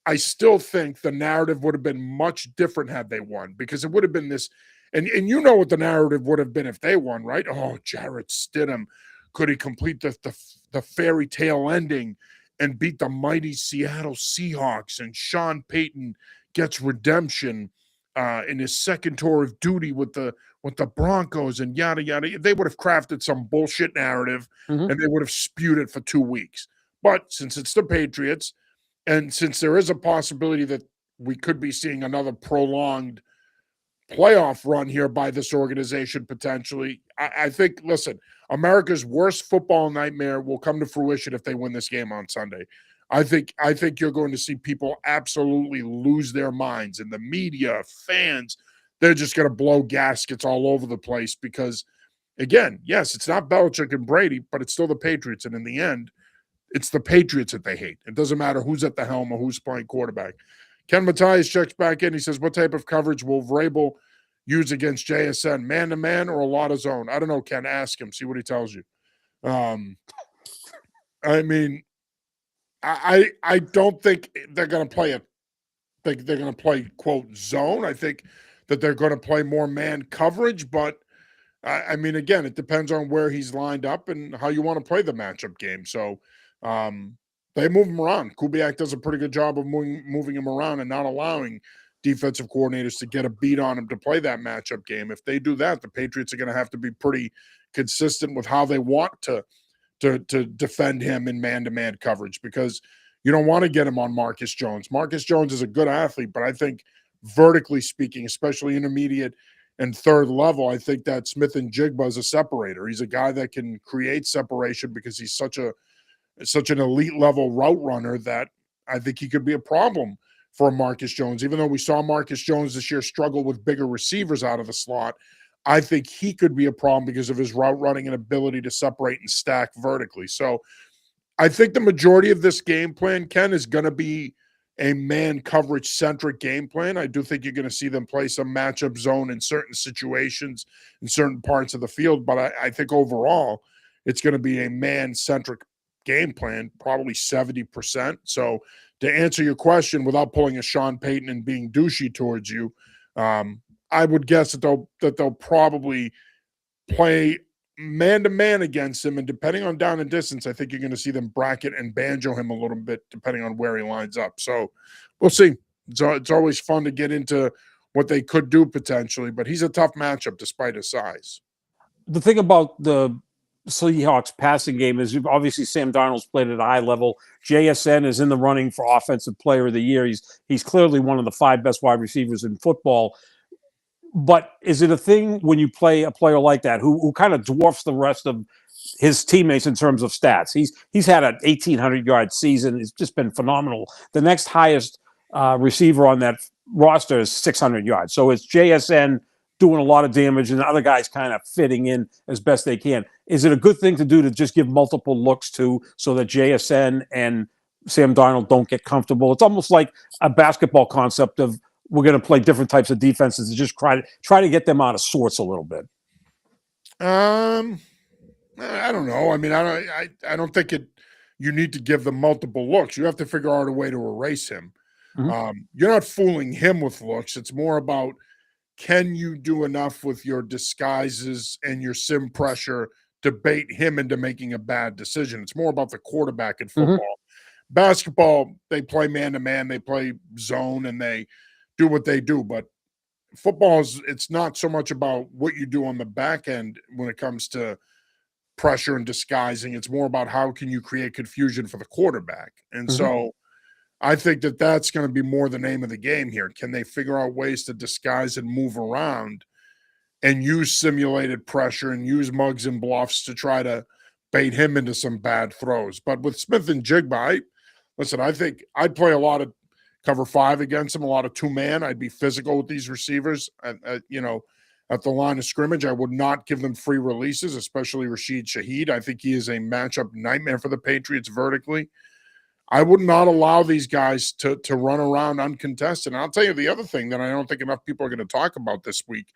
I still think the narrative would have been much different had they won, because it would have been this, and you know what the narrative would have been if they won, right? Oh, Jarrett Stidham, could he complete the fairy tale ending and beat the mighty Seattle Seahawks, and Sean Payton gets redemption in his second tour of duty with the Broncos, and yada yada. They would have crafted some bullshit narrative, and they would have spewed it for 2 weeks. But since it's the Patriots, and since there is a possibility that we could be seeing another prolonged playoff run here by this organization potentially, I think, listen, America's worst football nightmare will come to fruition if they win this game on Sunday. I think you're going to see people absolutely lose their minds, and the media, fans, they're just going to blow gaskets all over the place because, again, yes, it's not Belichick and Brady, but it's still the Patriots, and in the end, it's the Patriots that they hate. It doesn't matter who's at the helm or who's playing quarterback. Ken Matthias checks back in. He says, what type of coverage will Vrabel use against JSN? Man-to-man or a lot of zone? I don't know, Ken. Ask him. See what he tells you. I mean, I don't think they're going to play they're going to play, quote, zone. I think that they're going to play more man coverage, but I mean, again, it depends on where he's lined up and how you want to play the matchup game. So they move him around. Kubiak does a pretty good job of moving him around and not allowing defensive coordinators to get a beat on him to play that matchup game. If they do that, the Patriots are going to have to be pretty consistent with how they want to defend him in man-to-man coverage, because you don't want to get him on Marcus Jones. Marcus Jones is a good athlete, but I think vertically speaking, especially intermediate and third level, I think that Smith and Jigba is a separator. He's a guy that can create separation because he's such an elite level route runner that I think he could be a problem for Marcus Jones. Even though we saw Marcus Jones this year struggle with bigger receivers out of the slot, I think he could be a problem because of his route running and ability to separate and stack vertically. So I think the majority of this game plan, Ken, is going to be a man coverage centric game plan. I do think you're going to see them play some matchup zone in certain situations in certain parts of the field, but I think overall it's going to be a man centric game plan, probably 70%. So to answer your question without pulling a Sean Payton and being douchey towards you, I would guess that they'll probably play man-to-man against him, and depending on down and distance, I think you're going to see them bracket and banjo him a little bit depending on where he lines up. So we'll see. It's always fun to get into what they could do potentially, but he's a tough matchup despite his size. The thing about the Seahawks passing game is obviously Sam Darnold's played at a high level. JSN is in the running for Offensive Player of the Year. He's clearly one of the 5 best wide receivers in football. But is it a thing when you play a player like that who kind of dwarfs the rest of his teammates in terms of stats? He's had an 1,800-yard season. It's just been phenomenal. The next highest receiver on that roster is 600 yards. So it's JSN doing a lot of damage and the other guys kind of fitting in as best they can. Is it a good thing to do to just give multiple looks to so that JSN and Sam Darnold don't get comfortable? It's almost like a basketball concept of we're going to play different types of defenses and just try to get them out of sorts a little bit. I don't know. I mean, I don't think you need to give them multiple looks. You have to figure out a way to erase him. Mm-hmm. You're not fooling him with looks. It's more about, can you do enough with your disguises and your sim pressure to bait him into making a bad decision? It's more about the quarterback in football. Mm-hmm. Basketball, they play man-to-man, they play zone, and they do what they do. But football it's not so much about what you do on the back end when it comes to pressure and disguising. It's more about how can you create confusion for the quarterback. And mm-hmm. so I think that's going to be more the name of the game here. Can they figure out ways to disguise and move around and use simulated pressure and use mugs and bluffs to try to bait him into some bad throws? But with Smith and Jigba, I think I'd play a lot of cover 5 against him, a lot of 2-man. I'd be physical with these receivers at the line of scrimmage. I would not give them free releases, especially Rashid Shaheed. I think he is a matchup nightmare for the Patriots vertically. I would not allow these guys to run around uncontested. And I'll tell you the other thing that I don't think enough people are going to talk about this week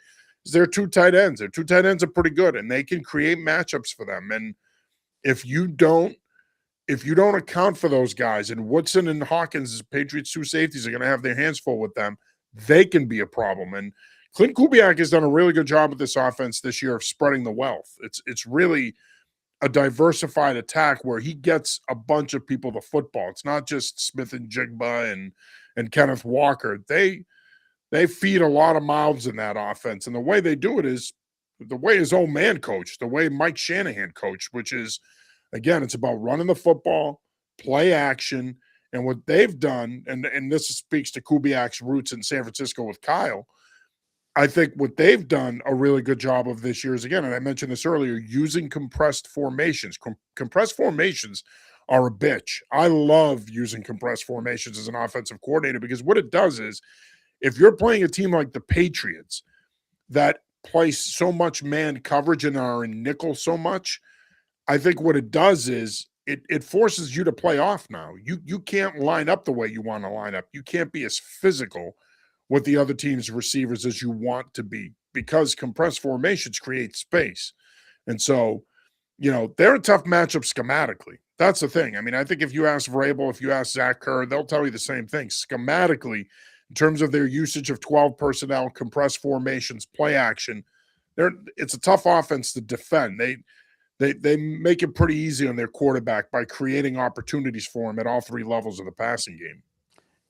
is their 2 tight ends. Their 2 tight ends are pretty good, and they can create matchups for them. And if you don't account for those guys, and Woodson and Hawkins, Patriots 2 safeties, are going to have their hands full with them, they can be a problem. And Clint Kubiak has done a really good job with this offense this year of spreading the wealth. It's really a diversified attack where he gets a bunch of people the football. It's not just Smith and Jigba and Kenneth Walker. They feed a lot of mouths in that offense. And the way they do it is the way his old man coached, the way Mike Shanahan coached, which is, again, it's about running the football, play action, and what they've done, and this speaks to Kubiak's roots in San Francisco with Kyle, I think what they've done a really good job of this year is, again, and I mentioned this earlier, using compressed formations. Compressed formations are a bitch. I love using compressed formations as an offensive coordinator because what it does is, if you're playing a team like the Patriots that play so much man coverage and are in nickel so much, I think what it does is it forces you to play off now. You can't line up the way you want to line up. You can't be as physical with the other team's receivers as you want to be because compressed formations create space. And so, they're a tough matchup schematically. That's the thing. I mean, I think if you ask Vrabel, if you ask Zach Kerr, they'll tell you the same thing. Schematically, in terms of their usage of 12 personnel, compressed formations, play action, it's a tough offense to defend. They make it pretty easy on their quarterback by creating opportunities for him at all 3 levels of the passing game.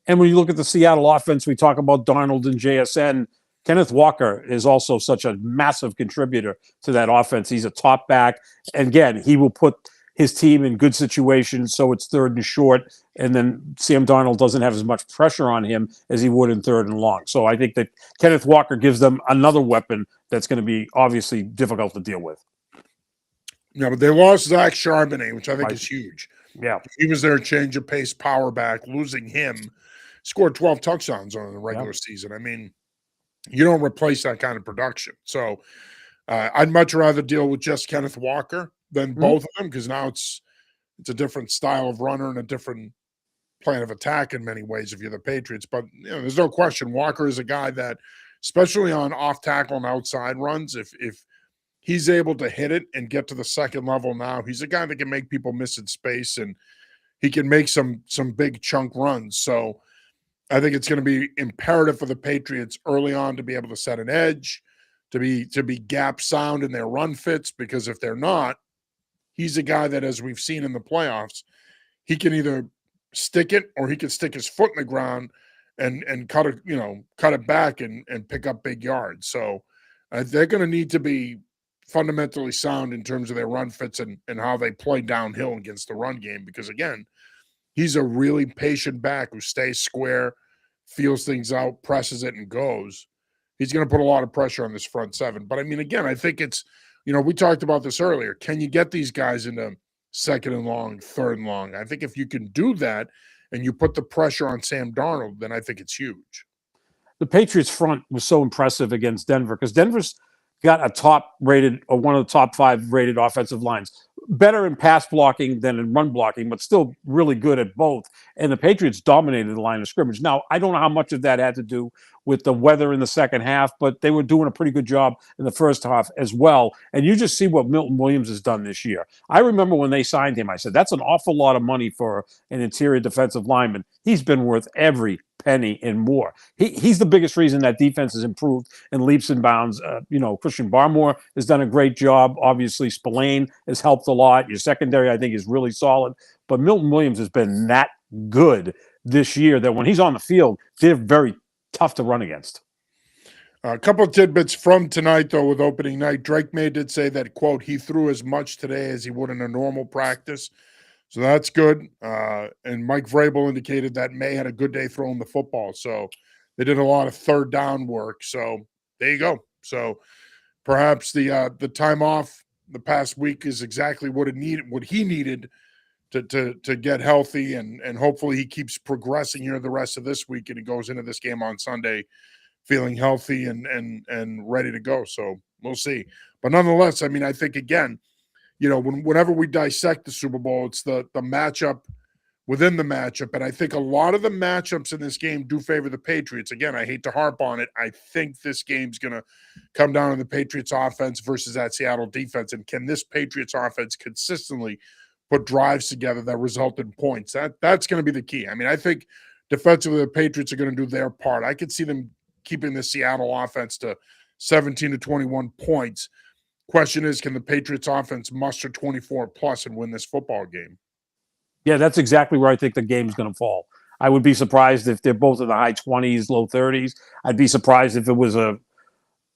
And when you look at the Seattle offense, we talk about Darnold and JSN. Kenneth Walker is also such a massive contributor to that offense. He's a top back. And again, he will put his team in good situations, so it's 3rd and short. And then Sam Darnold doesn't have as much pressure on him as he would in 3rd and long. So I think that Kenneth Walker gives them another weapon that's going to be obviously difficult to deal with. Yeah, but they lost Zach Charbonnet, which I think is huge. Yeah. He was their change of pace power back. Losing him, scored 12 touchdowns on the regular season. I mean, you don't replace that kind of production. So I'd much rather deal with just Kenneth Walker than both of them, because now it's It's a different style of runner and a different plan of attack in many ways if you're the Patriots. But there's no question Walker is a guy that, especially on off tackle and outside runs, if he's able to hit it and get to the second level now, he's a guy that can make people miss in space, and he can make some big chunk runs. So I think it's going to be imperative for the Patriots early on to be able to set an edge, to be gap sound in their run fits, because if they're not, he's a guy that, as we've seen in the playoffs, he can either stick it or he can stick his foot in the ground and cut it back and pick up big yards. So they're going to need to be fundamentally sound in terms of their run fits and how they play downhill against the run game, because again, he's a really patient back who stays square, feels things out, presses it, and goes. He's going to put a lot of pressure on this front seven. But I mean, again, I think it's, we talked about this earlier. Can you get these guys into second and long, third and long? I think if you can do that and you put the pressure on Sam Darnold, then I think it's huge. The Patriots front was so impressive against Denver because Denver's got a top-rated or one of the top 5 rated offensive lines. Better in pass blocking than in run blocking, but still really good at both. And the Patriots dominated the line of scrimmage. Now, I don't know how much of that had to do with the weather in the second half, but they were doing a pretty good job in the first half as well. And you just see what Milton Williams has done this year. I remember when they signed him, I said, that's an awful lot of money for an interior defensive lineman. He's been worth every penny and more. He's the biggest reason that defense has improved in leaps and bounds. Christian Barmore has done a great job. Obviously, Spillane has helped a lot. Your secondary, I think, is really solid. But Milton Williams has been that good this year that when he's on the field, they're very tough to run against. A couple of tidbits from tonight, though, with opening night. Drake May did say that, quote, he threw as much today as he would in a normal practice. So that's good. And Mike Vrabel indicated that May had a good day throwing the football. So they did a lot of third down work. So there you go. So perhaps the time off the past week is exactly what he needed to get healthy, and hopefully he keeps progressing here the rest of this week and he goes into this game on Sunday feeling healthy and ready to go. So we'll see. But nonetheless, I mean, I think again, whenever we dissect the Super Bowl, it's the matchup within the matchup. And I think a lot of the matchups in this game do favor the Patriots. Again, I hate to harp on it. I think this game's going to come down to the Patriots offense versus that Seattle defense. And can this Patriots offense consistently put drives together that result in points? That's going to be the key. I mean, I think defensively the Patriots are going to do their part. I could see them keeping the Seattle offense to 17 to 21 points. Question is, can the Patriots offense muster 24 plus and win this football game? Yeah, that's exactly where I think the game's going to fall. I would be surprised if they're both in the high 20s, low 30s. I'd be surprised if it was a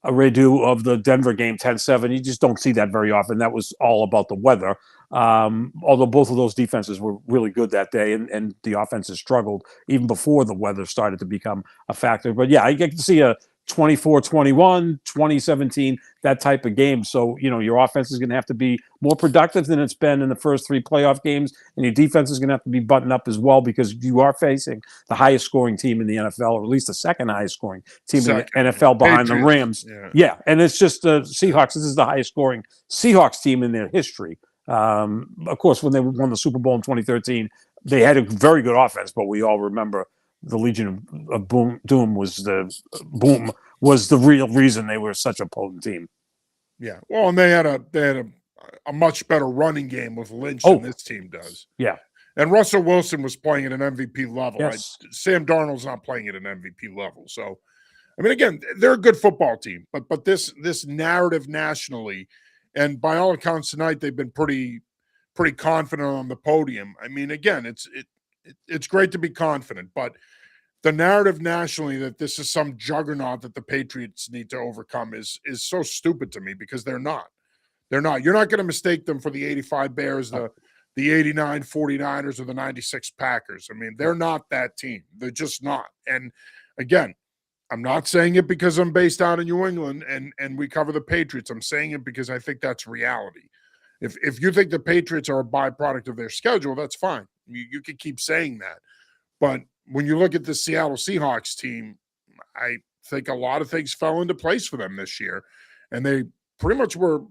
redo of the Denver game 10-7. You just don't see that very often. That was all about the weather. Although both of those defenses were really good that day, and the offenses struggled even before the weather started to become a factor. But yeah, I get to see a 24-21, 20-17, that type of game. So, your offense is going to have to be more productive than it's been in the first 3 playoff games, and your defense is going to have to be buttoned up as well, because you are facing the highest scoring team in the NFL, or at least the second highest scoring team in the NFL behind the Rams. Yeah, and it's just the Seahawks. This is the highest scoring Seahawks team in their history. Of course, when they won the Super Bowl in 2013, they had a very good offense, but we all remember the Legion of Doom was the real reason they were such a potent team. Yeah, well, and they had a much better running game with Lynch than this team does. Yeah, and Russell Wilson was playing at an MVP level. Yes. Sam Darnold's not playing at an MVP level. So, I mean, again, they're a good football team, but this narrative nationally, and by all accounts tonight, they've been pretty confident on the podium. I mean, again, it's great to be confident, but the narrative nationally that this is some juggernaut that the Patriots need to overcome is so stupid to me, because they're not. They're not. You're not going to mistake them for the 85 Bears, the 89 49ers, or the 96 Packers. I mean, they're not that team. They're just not. And again, I'm not saying it because I'm based out in New England and we cover the Patriots. I'm saying it because I think that's reality. If you think the Patriots are a byproduct of their schedule, that's fine. You can keep saying that. But when you look at the Seattle Seahawks team, I think a lot of things fell into place for them this year. And they pretty much were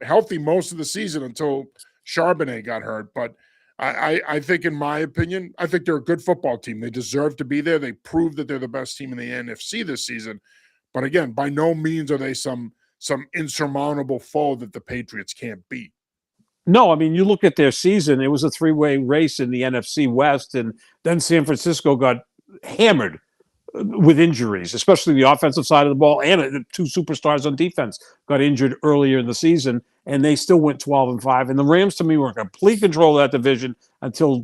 healthy most of the season until Charbonnet got hurt. But I think, in my opinion, I think they're a good football team. They deserve to be there. They proved that they're the best team in the NFC this season. But again, by no means are they some insurmountable foe that the Patriots can't beat. No, I mean, you look at their season, it was a three-way race in the NFC West, and then San Francisco got hammered with injuries, especially the offensive side of the ball, and two superstars on defense got injured earlier in the season, and they still went 12-5. And the Rams, to me, were in complete control of that division until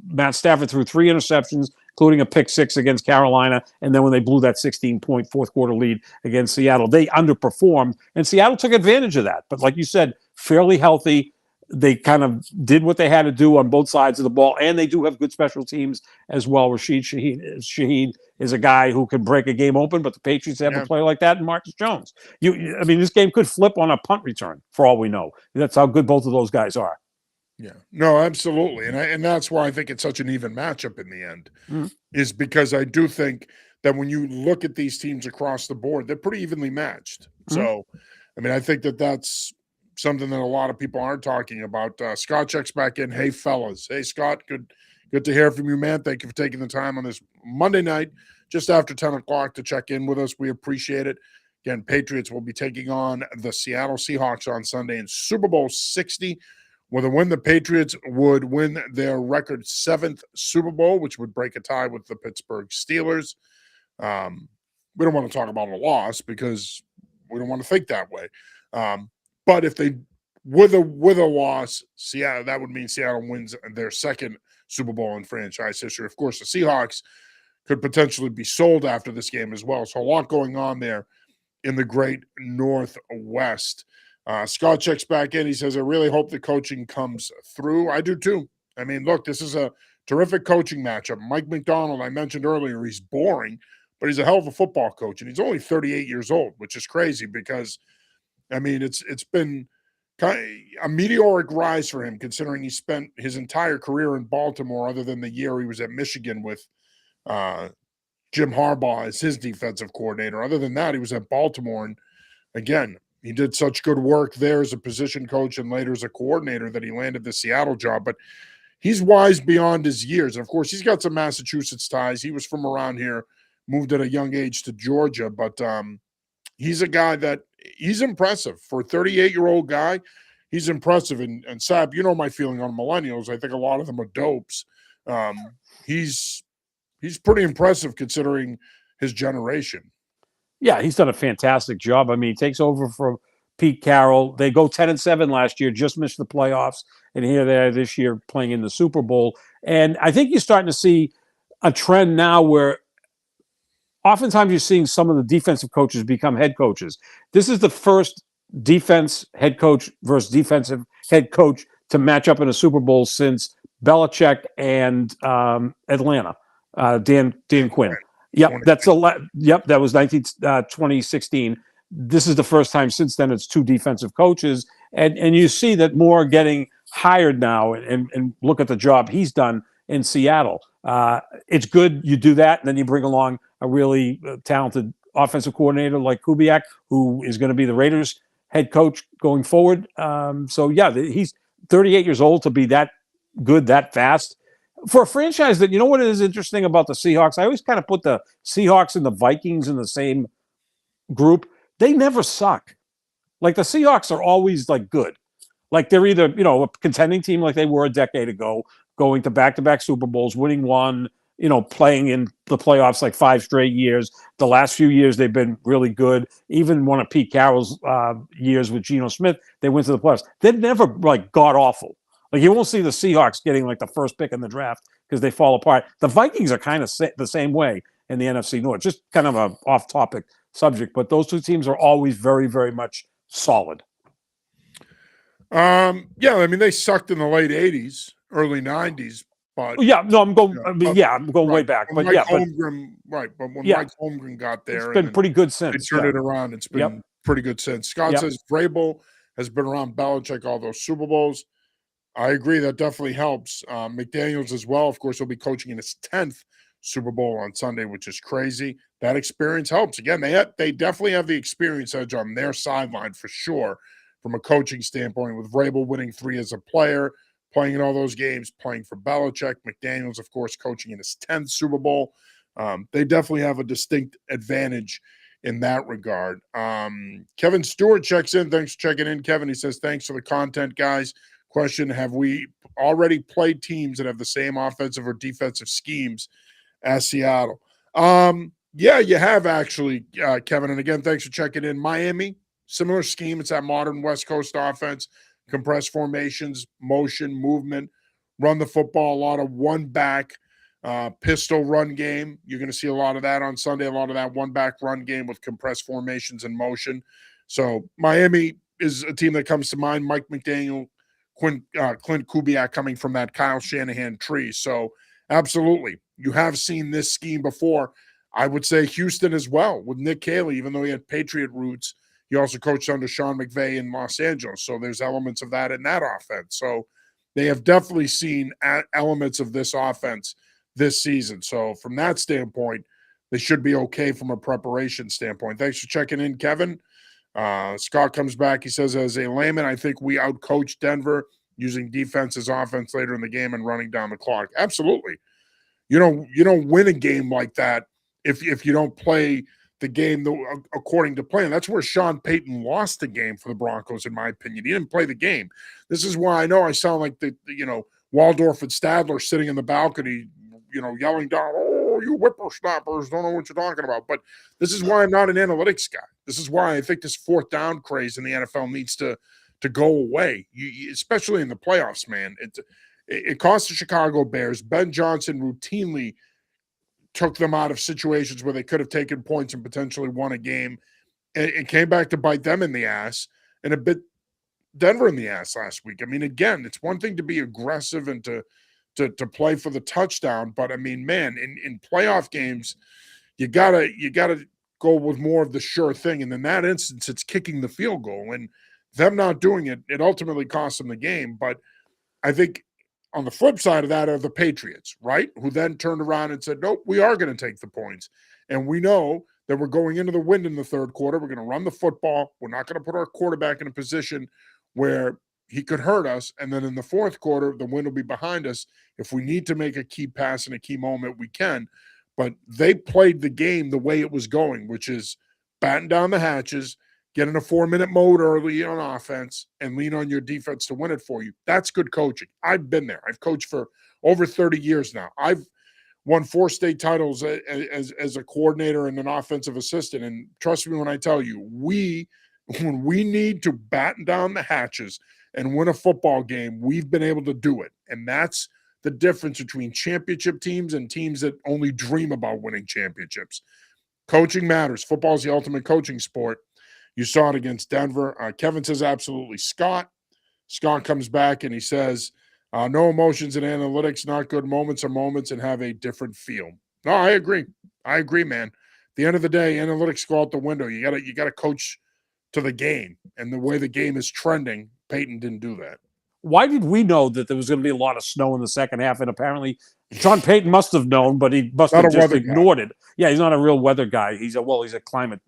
Matt Stafford threw 3 interceptions, including a pick 6 against Carolina, and then when they blew that 16-point fourth quarter lead against Seattle, they underperformed, and Seattle took advantage of that. But like you said, fairly healthy. They kind of did what they had to do on both sides of the ball, and they do have good special teams as well. Rashid Shaheed is a guy who can break a game open, but the Patriots have a player like that in Marcus Jones. I mean, this game could flip on a punt return for all we know. That's how good both of those guys are. Yeah, no, absolutely, and that's why I think it's such an even matchup in the end, is because I do think that when you look at these teams across the board, they're pretty evenly matched. So, I mean, I think that's something that a lot of people aren't talking about. Scott checks back in. Hey, fellas. Hey, Scott. Good to hear from you, man. Thank you for taking the time on this Monday night, just after 10 o'clock, to check in with us. We appreciate it. Again, Patriots will be taking on the Seattle Seahawks on Sunday in Super Bowl 60. With a win, the Patriots would win their record 7th Super Bowl, which would break a tie with the Pittsburgh Steelers. We don't want to talk about a loss because we don't want to think that way. But if they with a loss, Seattle, that would mean Seattle wins their 2nd Super Bowl in franchise history. Of course, the Seahawks could potentially be sold after this game as well. So a lot going on there in the great Northwest. Scott checks back in. He says, I really hope the coaching comes through. I do too. I mean, look, this is a terrific coaching matchup. Mike McDonald, I mentioned earlier, he's boring, but he's a hell of a football coach. And he's only 38 years old, which is crazy because, I mean, it's been kind of a meteoric rise for him, considering he spent his entire career in Baltimore, other than the year he was at Michigan with Jim Harbaugh as his defensive coordinator. Other than that, he was at Baltimore. And again, he did such good work there as a position coach and later as a coordinator that he landed the Seattle job. But he's wise beyond his years. And of course, he's got some Massachusetts ties. He was from around here, moved at a young age to Georgia. But he's a guy that he's impressive. For a 38-year-old guy, he's impressive. And Sab, you know my feeling on millennials. I think a lot of them are dopes. He's pretty impressive considering his generation. Yeah, he's done a fantastic job. I mean, he takes over for Pete Carroll. They go 10-7 last year, just missed the playoffs, and here they are this year playing in the Super Bowl. And I think you're starting to see a trend now where oftentimes you're seeing some of the defensive coaches become head coaches. This is the first defense head coach versus defensive head coach to match up in a Super Bowl since Belichick and Atlanta, Dan Quinn. Yep, that was 2016. This is the first time since then it's 2 defensive coaches, and you see that more are getting hired now, and look at the job he's done in Seattle. It's good you do that, and then you bring along a really talented offensive coordinator like Kubiak, who is going to be the Raiders head coach going forward. So yeah, he's 38 years old to be that good that fast. For a franchise that, you know what is interesting about the Seahawks? I always kind of put the Seahawks and the Vikings in the same group. They never suck. Like, the Seahawks are always, like, good. Like, they're either, a contending team like they were a decade ago, going to back-to-back Super Bowls, winning one, playing in the playoffs like 5 straight years. The last few years, they've been really good. Even one of Pete Carroll's years with Geno Smith, they went to the playoffs. They've never, like, god-awful. Like, you won't see the Seahawks getting, like, the first pick in the draft because they fall apart. The Vikings are kind of the same way in the NFC North. Just kind of a off-topic subject, but those 2 teams are always very, very much solid. Yeah, I mean, they sucked in the late 80s, early 90s, but yeah, no, I'm going way back. But Mike Holmgren, but when Mike Holmgren got there, it's been pretty good since. They turned it around. It's been pretty good since. Scott says Vrabel has been around Belichick all those Super Bowls. I agree. That definitely helps. McDaniels as well. Of course, he'll be coaching in his 10th Super Bowl on Sunday, which is crazy. That experience helps. Again, they definitely have the experience edge on their sideline for sure from a coaching standpoint, with Vrabel winning 3 as a player, playing in all those games, playing for Belichick. McDaniels, of course, coaching in his 10th Super Bowl. They definitely have a distinct advantage in that regard. Kevin Stewart checks in. Thanks for checking in, Kevin. He says, thanks for the content, guys. Question, have we already played teams that have the same offensive or defensive schemes as Seattle? Yeah, you have actually, Kevin. And again, thanks for checking in. Miami, similar scheme. It's that modern West Coast offense, compressed formations, motion, movement, run the football, a lot of one-back pistol run game. You're going to see a lot of that on Sunday, a lot of that one-back run game with compressed formations and motion. So Miami is a team that comes to mind. Mike McDaniel, Clint Kubiak coming from that Kyle Shanahan tree. So absolutely, you have seen this scheme before. I would say Houston as well with Nick Caley, even though he had Patriot roots. He also coached under Sean McVay in Los Angeles. So there's elements of that in that offense. So they have definitely seen elements of this offense this season. So from that standpoint, they should be okay from a preparation standpoint. Thanks for checking in, Kevin. Scott comes back. He says, as a layman, I think we outcoached Denver using defense as offense later in the game and running down the clock. Absolutely. You don't win a game like that if you don't play the game according to plan. That's where Sean Payton lost the game for the Broncos, in my opinion. He didn't play the game. This is why I know I sound like Waldorf and Stadler sitting in the balcony, yelling down, "Oh, you whippersnappers don't know what you're talking about." But this is why I'm not an analytics guy. This is why I think this fourth down craze in the NFL needs to go away, especially in the playoffs, man. It cost the Chicago Bears. Ben Johnson routinely took them out of situations where they could have taken points and potentially won a game. It came back to bite them in the ass and a bit Denver in the ass last week. I mean, again, it's one thing to be aggressive and to play for the touchdown, but I mean, man, in playoff games, you gotta go with more of the sure thing. And in that instance, it's kicking the field goal, and them not doing it, it ultimately cost them the game. But I think on the flip side of that are the Patriots, right? Who then turned around and said, nope, we are going to take the points. And we know that we're going into the wind in the third quarter. We're going to run the football. We're not going to put our quarterback in a position where he could hurt us. And then in the fourth quarter, the wind will be behind us. If we need to make a key pass in a key moment, we can. But they played the game the way it was going, which is batten down the hatches, get in a 4-minute mode early on offense, and lean on your defense to win it for you. That's good coaching. I've been there. I've coached for over 30 years now. I've won 4 state titles as a coordinator and an offensive assistant. And trust me when I tell you, when we need to batten down the hatches and win a football game, we've been able to do it. And that's the difference between championship teams and teams that only dream about winning championships. Coaching matters. Football is the ultimate coaching sport. You saw it against Denver. Kevin says absolutely. Scott comes back and he says, no emotions in analytics, not good moments are moments and have a different feel. No, I agree. Man. At the end of the day, analytics go out the window. You gotta coach to the game. And the way the game is trending, Peyton didn't do that. Why did we know that there was going to be a lot of snow in the second half? And apparently John Payton must have known, but he must have just ignored it. Yeah, he's not a real weather guy. He's a climate,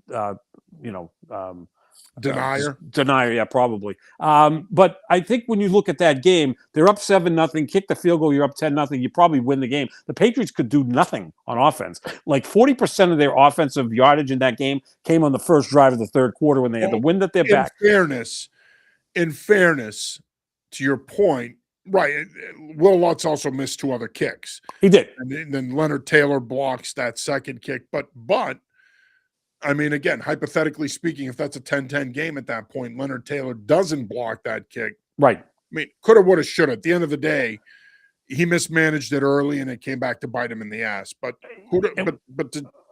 denier. Denier, yeah, probably. But I think when you look at that game, they're up 7-0, kick the field goal, you're up 10-0, you probably win the game. The Patriots could do nothing on offense. Like 40% of their offensive yardage in that game came on the first drive of the third quarter when they had the wind at their back. In fairness, to your point, right, Will Lutz also missed 2 other kicks. He did. And then Leonard Taylor blocks that second kick. But I mean, again, hypothetically speaking, if that's a 10-10 game at that point, Leonard Taylor doesn't block that kick. Right. I mean, coulda, woulda, shoulda. At the end of the day, he mismanaged it early, and it came back to bite him in the ass. But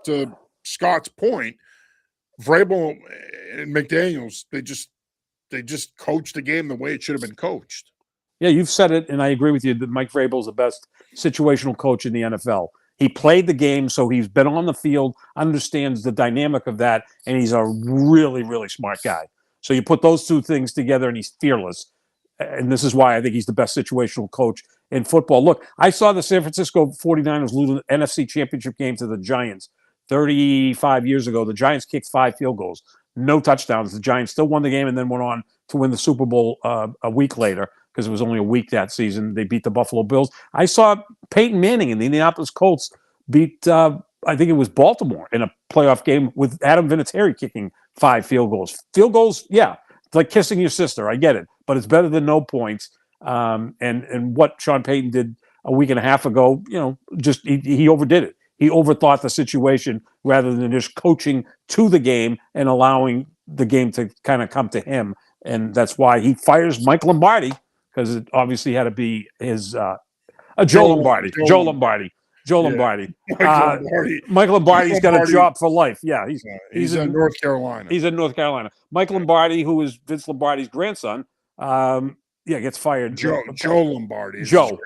to Scott's point, Vrabel and McDaniels, they just coached the game the way it should have been coached. Yeah, you've said it, and I agree with you that Mike Vrabel is the best situational coach in the NFL. He played the game, so he's been on the field, understands the dynamic of that, and he's a really, really smart guy. So you put those 2 things together, and he's fearless. And this is why I think he's the best situational coach in football. Look, I saw the San Francisco 49ers lose an NFC championship game to the Giants 35 years ago. The Giants kicked 5 field goals, no touchdowns. The Giants still won the game and then went on to win the Super Bowl a week later. because it was only a week that season. They beat the Buffalo Bills. I saw Peyton Manning and the Indianapolis Colts beat, I think it was Baltimore in a playoff game with Adam Vinatieri kicking 5 field goals. Field goals, yeah, it's like kissing your sister. I get it, but it's better than no points. And what Sean Payton did a week and a half ago, just he overdid it. He overthought the situation rather than just coaching to the game and allowing the game to kind of come to him. And that's why he fires Mike Lombardi, because it obviously had to be his Joe Lombardi. Mike Lombardi's got a job for life. Yeah, he's in North Carolina. He's in North Carolina. Mike Lombardi, who is Vince Lombardi's grandson, gets fired. Joe Lombardi. Joe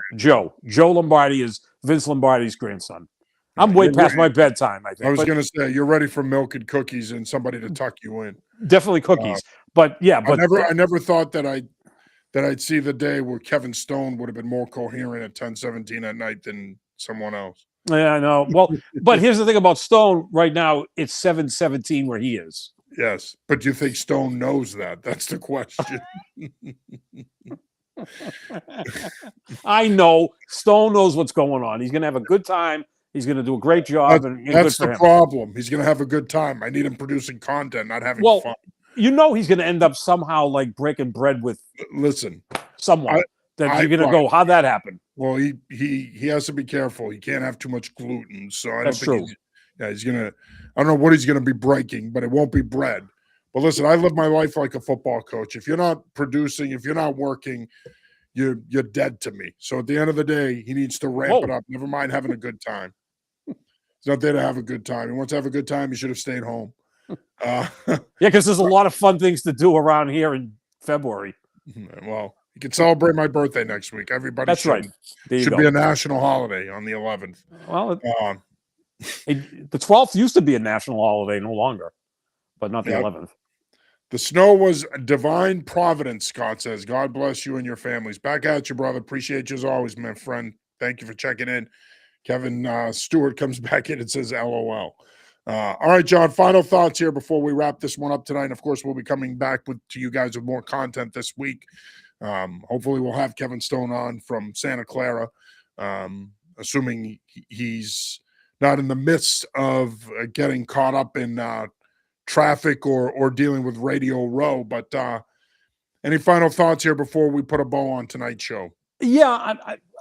Lombardi is Vince Lombardi's grandson. I'm way past my bedtime, I think. I was going to say, you're ready for milk and cookies and somebody to tuck you in. Definitely cookies. But I never thought that I'd see the day where Kevin Stone would have been more coherent at 10:17 at night than someone else. Yeah, I know. Well, but here's the thing about Stone right now, it's 7:17 where he is. Yes, but do you think Stone knows that? That's the question. I know. Stone knows what's going on. He's going to have a good time. He's going to do a great job. That's the problem. He's going to have a good time. I need him producing content, not having fun. He's going to end up somehow like breaking bread with someone that you're going to go, how'd that happen? Well, he has to be careful. He can't have too much gluten. So I don't think he's going to – I don't know what he's going to be breaking, but it won't be bread. But listen, I live my life like a football coach. If you're not producing, if you're not working – you're dead to me. So at the end of the day, he needs to ramp it up. Never mind having a good time. He's not there to have a good time. He wants to have a good time. He should have stayed home. Because there's a lot of fun things to do around here in February. Well, you can celebrate my birthday next week. Everybody should be a national holiday on the 11th. Well, the 12th used to be a national holiday, no longer, but not the 11th. The snow was divine providence, Scott says. God bless you and your families. Back at you, brother. Appreciate you as always, my friend. Thank you for checking in. Kevin Stewart comes back in and says, LOL. All right, John, final thoughts here before we wrap this one up tonight. And of course, we'll be coming back to you guys with more content this week. Hopefully, we'll have Kevin Stone on from Santa Clara, assuming he's not in the midst of getting caught up in traffic or dealing with Radio Row. But any final thoughts here before we put a bow on tonight's show? Yeah,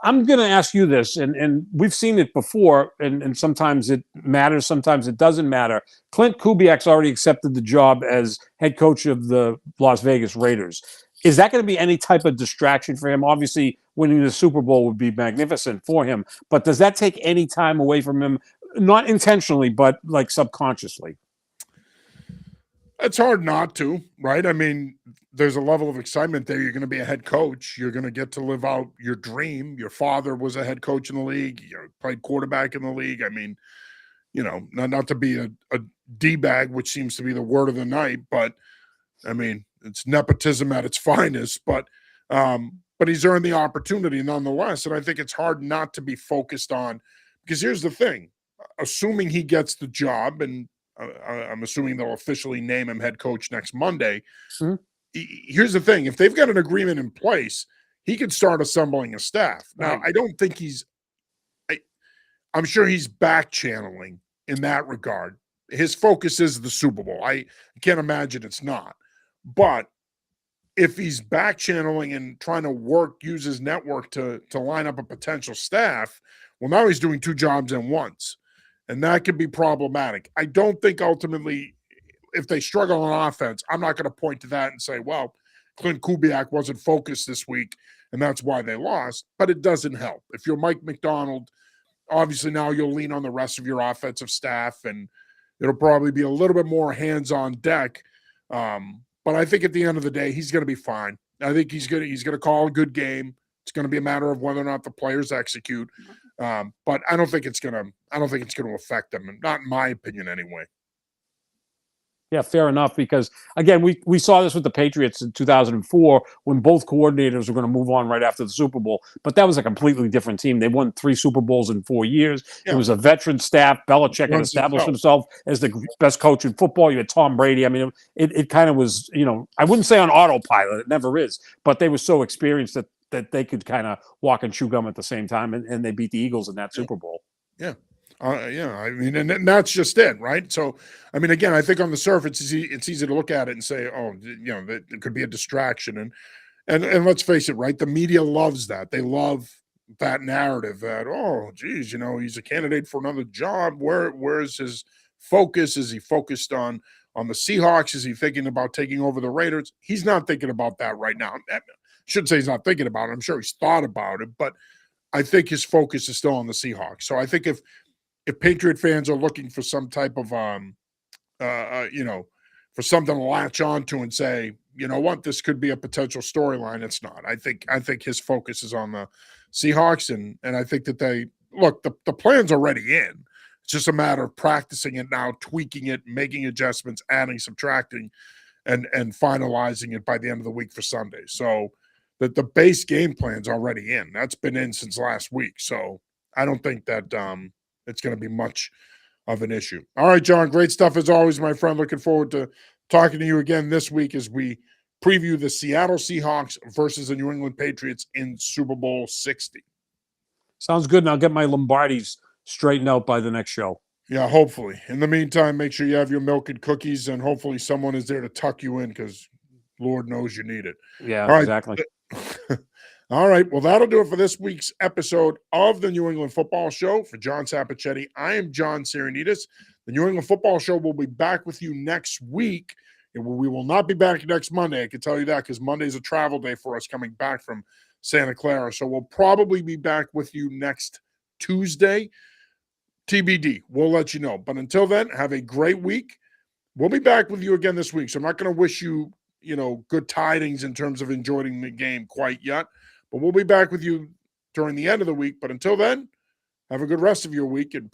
I'm going to ask you this, and we've seen it before, and sometimes it matters, sometimes it doesn't matter. Clint Kubiak's already accepted the job as head coach of the Las Vegas Raiders. Is that going to be any type of distraction for him? Obviously, winning the Super Bowl would be magnificent for him, but does that take any time away from him? Not intentionally, but like subconsciously. It's hard not to, right? I mean, there's a level of excitement there. You're going to be a head coach. You're going to get to live out your dream. Your father was a head coach in the league. You played quarterback in the league. I mean, not to be a D-bag, which seems to be the word of the night, but I mean, it's nepotism at its finest, but he's earned the opportunity nonetheless. And I think it's hard not to be focused on, because here's the thing, assuming he gets the job, and I'm assuming they'll officially name him head coach next Monday. Mm-hmm. Here's the thing. If they've got an agreement in place, he can start assembling a staff. Now, I don't think I'm sure he's back channeling in that regard. His focus is the Super Bowl. I can't imagine it's not. But if he's back channeling and trying to use his network to line up a potential staff, well, now he's doing 2 jobs at once. And that could be problematic. I don't think ultimately, if they struggle on offense, I'm not going to point to that and say, well, Clint Kubiak wasn't focused this week, and that's why they lost. But it doesn't help. If you're Mike McDonald, obviously now you'll lean on the rest of your offensive staff, and it'll probably be a little bit more hands-on deck. But I think at the end of the day, he's going to be fine. I think he's going to call a good game. It's going to be a matter of whether or not the players execute. But I don't think it's going to affect them, not in my opinion anyway. Yeah, fair enough. Because again, we saw this with the Patriots in 2004 when both coordinators were going to move on right after the Super Bowl. But that was a completely different team. They won 3 Super Bowls in 4 years. It Yeah, was a veteran staff. Belichick had runs established itself. himself as the best coach in football. You had Tom Brady. I mean, it kind of was, I wouldn't say on autopilot. It never is. But they were so experienced that they could kind of walk and chew gum at the same time, and they beat the Eagles in that Yeah. Super Bowl. Yeah. Yeah, I mean, and that's just it, right? So, I mean, again, I think on the surface, it's easy to look at it and say, oh, that it could be a distraction, and let's face it, right? The media loves that. They love that narrative that, oh, geez, he's a candidate for another job. Where's his focus? Is he focused on the Seahawks? Is he thinking about taking over the Raiders? He's not thinking about that right now. I shouldn't say he's not thinking about it. I'm sure he's thought about it, but I think his focus is still on the Seahawks. So I think if Patriot fans are looking for some type of for something to latch on to and say, you know what, this could be a potential storyline, it's not. I think his focus is on the Seahawks, and I think that they look, the plan's already in. It's just a matter of practicing it now, tweaking it, making adjustments, adding, subtracting, and finalizing it by the end of the week for Sunday. So that the base game plan's already in. That's been in since last week. So I don't think that it's going to be much of an issue. All right, John, great stuff as always, my friend. Looking forward to talking to you again this week as we preview the Seattle Seahawks versus the New England Patriots in Super Bowl 60. Sounds good. And I'll get my Lombardis straightened out by the next show. Yeah, hopefully. In the meantime, make sure you have your milk and cookies, and hopefully someone is there to tuck you in because Lord knows you need it. Yeah, All right. exactly. All right. Well, that'll do it for this week's episode of the New England Football Show. For John Sapochetti, I am John Sarianides. The New England Football Show will be back with you next week. We will not be back next Monday. I can tell you that because Monday's a travel day for us coming back from Santa Clara. So we'll probably be back with you next Tuesday. TBD. We'll let you know. But until then, have a great week. We'll be back with you again this week. So I'm not going to wish you, good tidings in terms of enjoying the game quite yet. But we'll be back with you during the end of the week. But until then, have a good rest of your week. And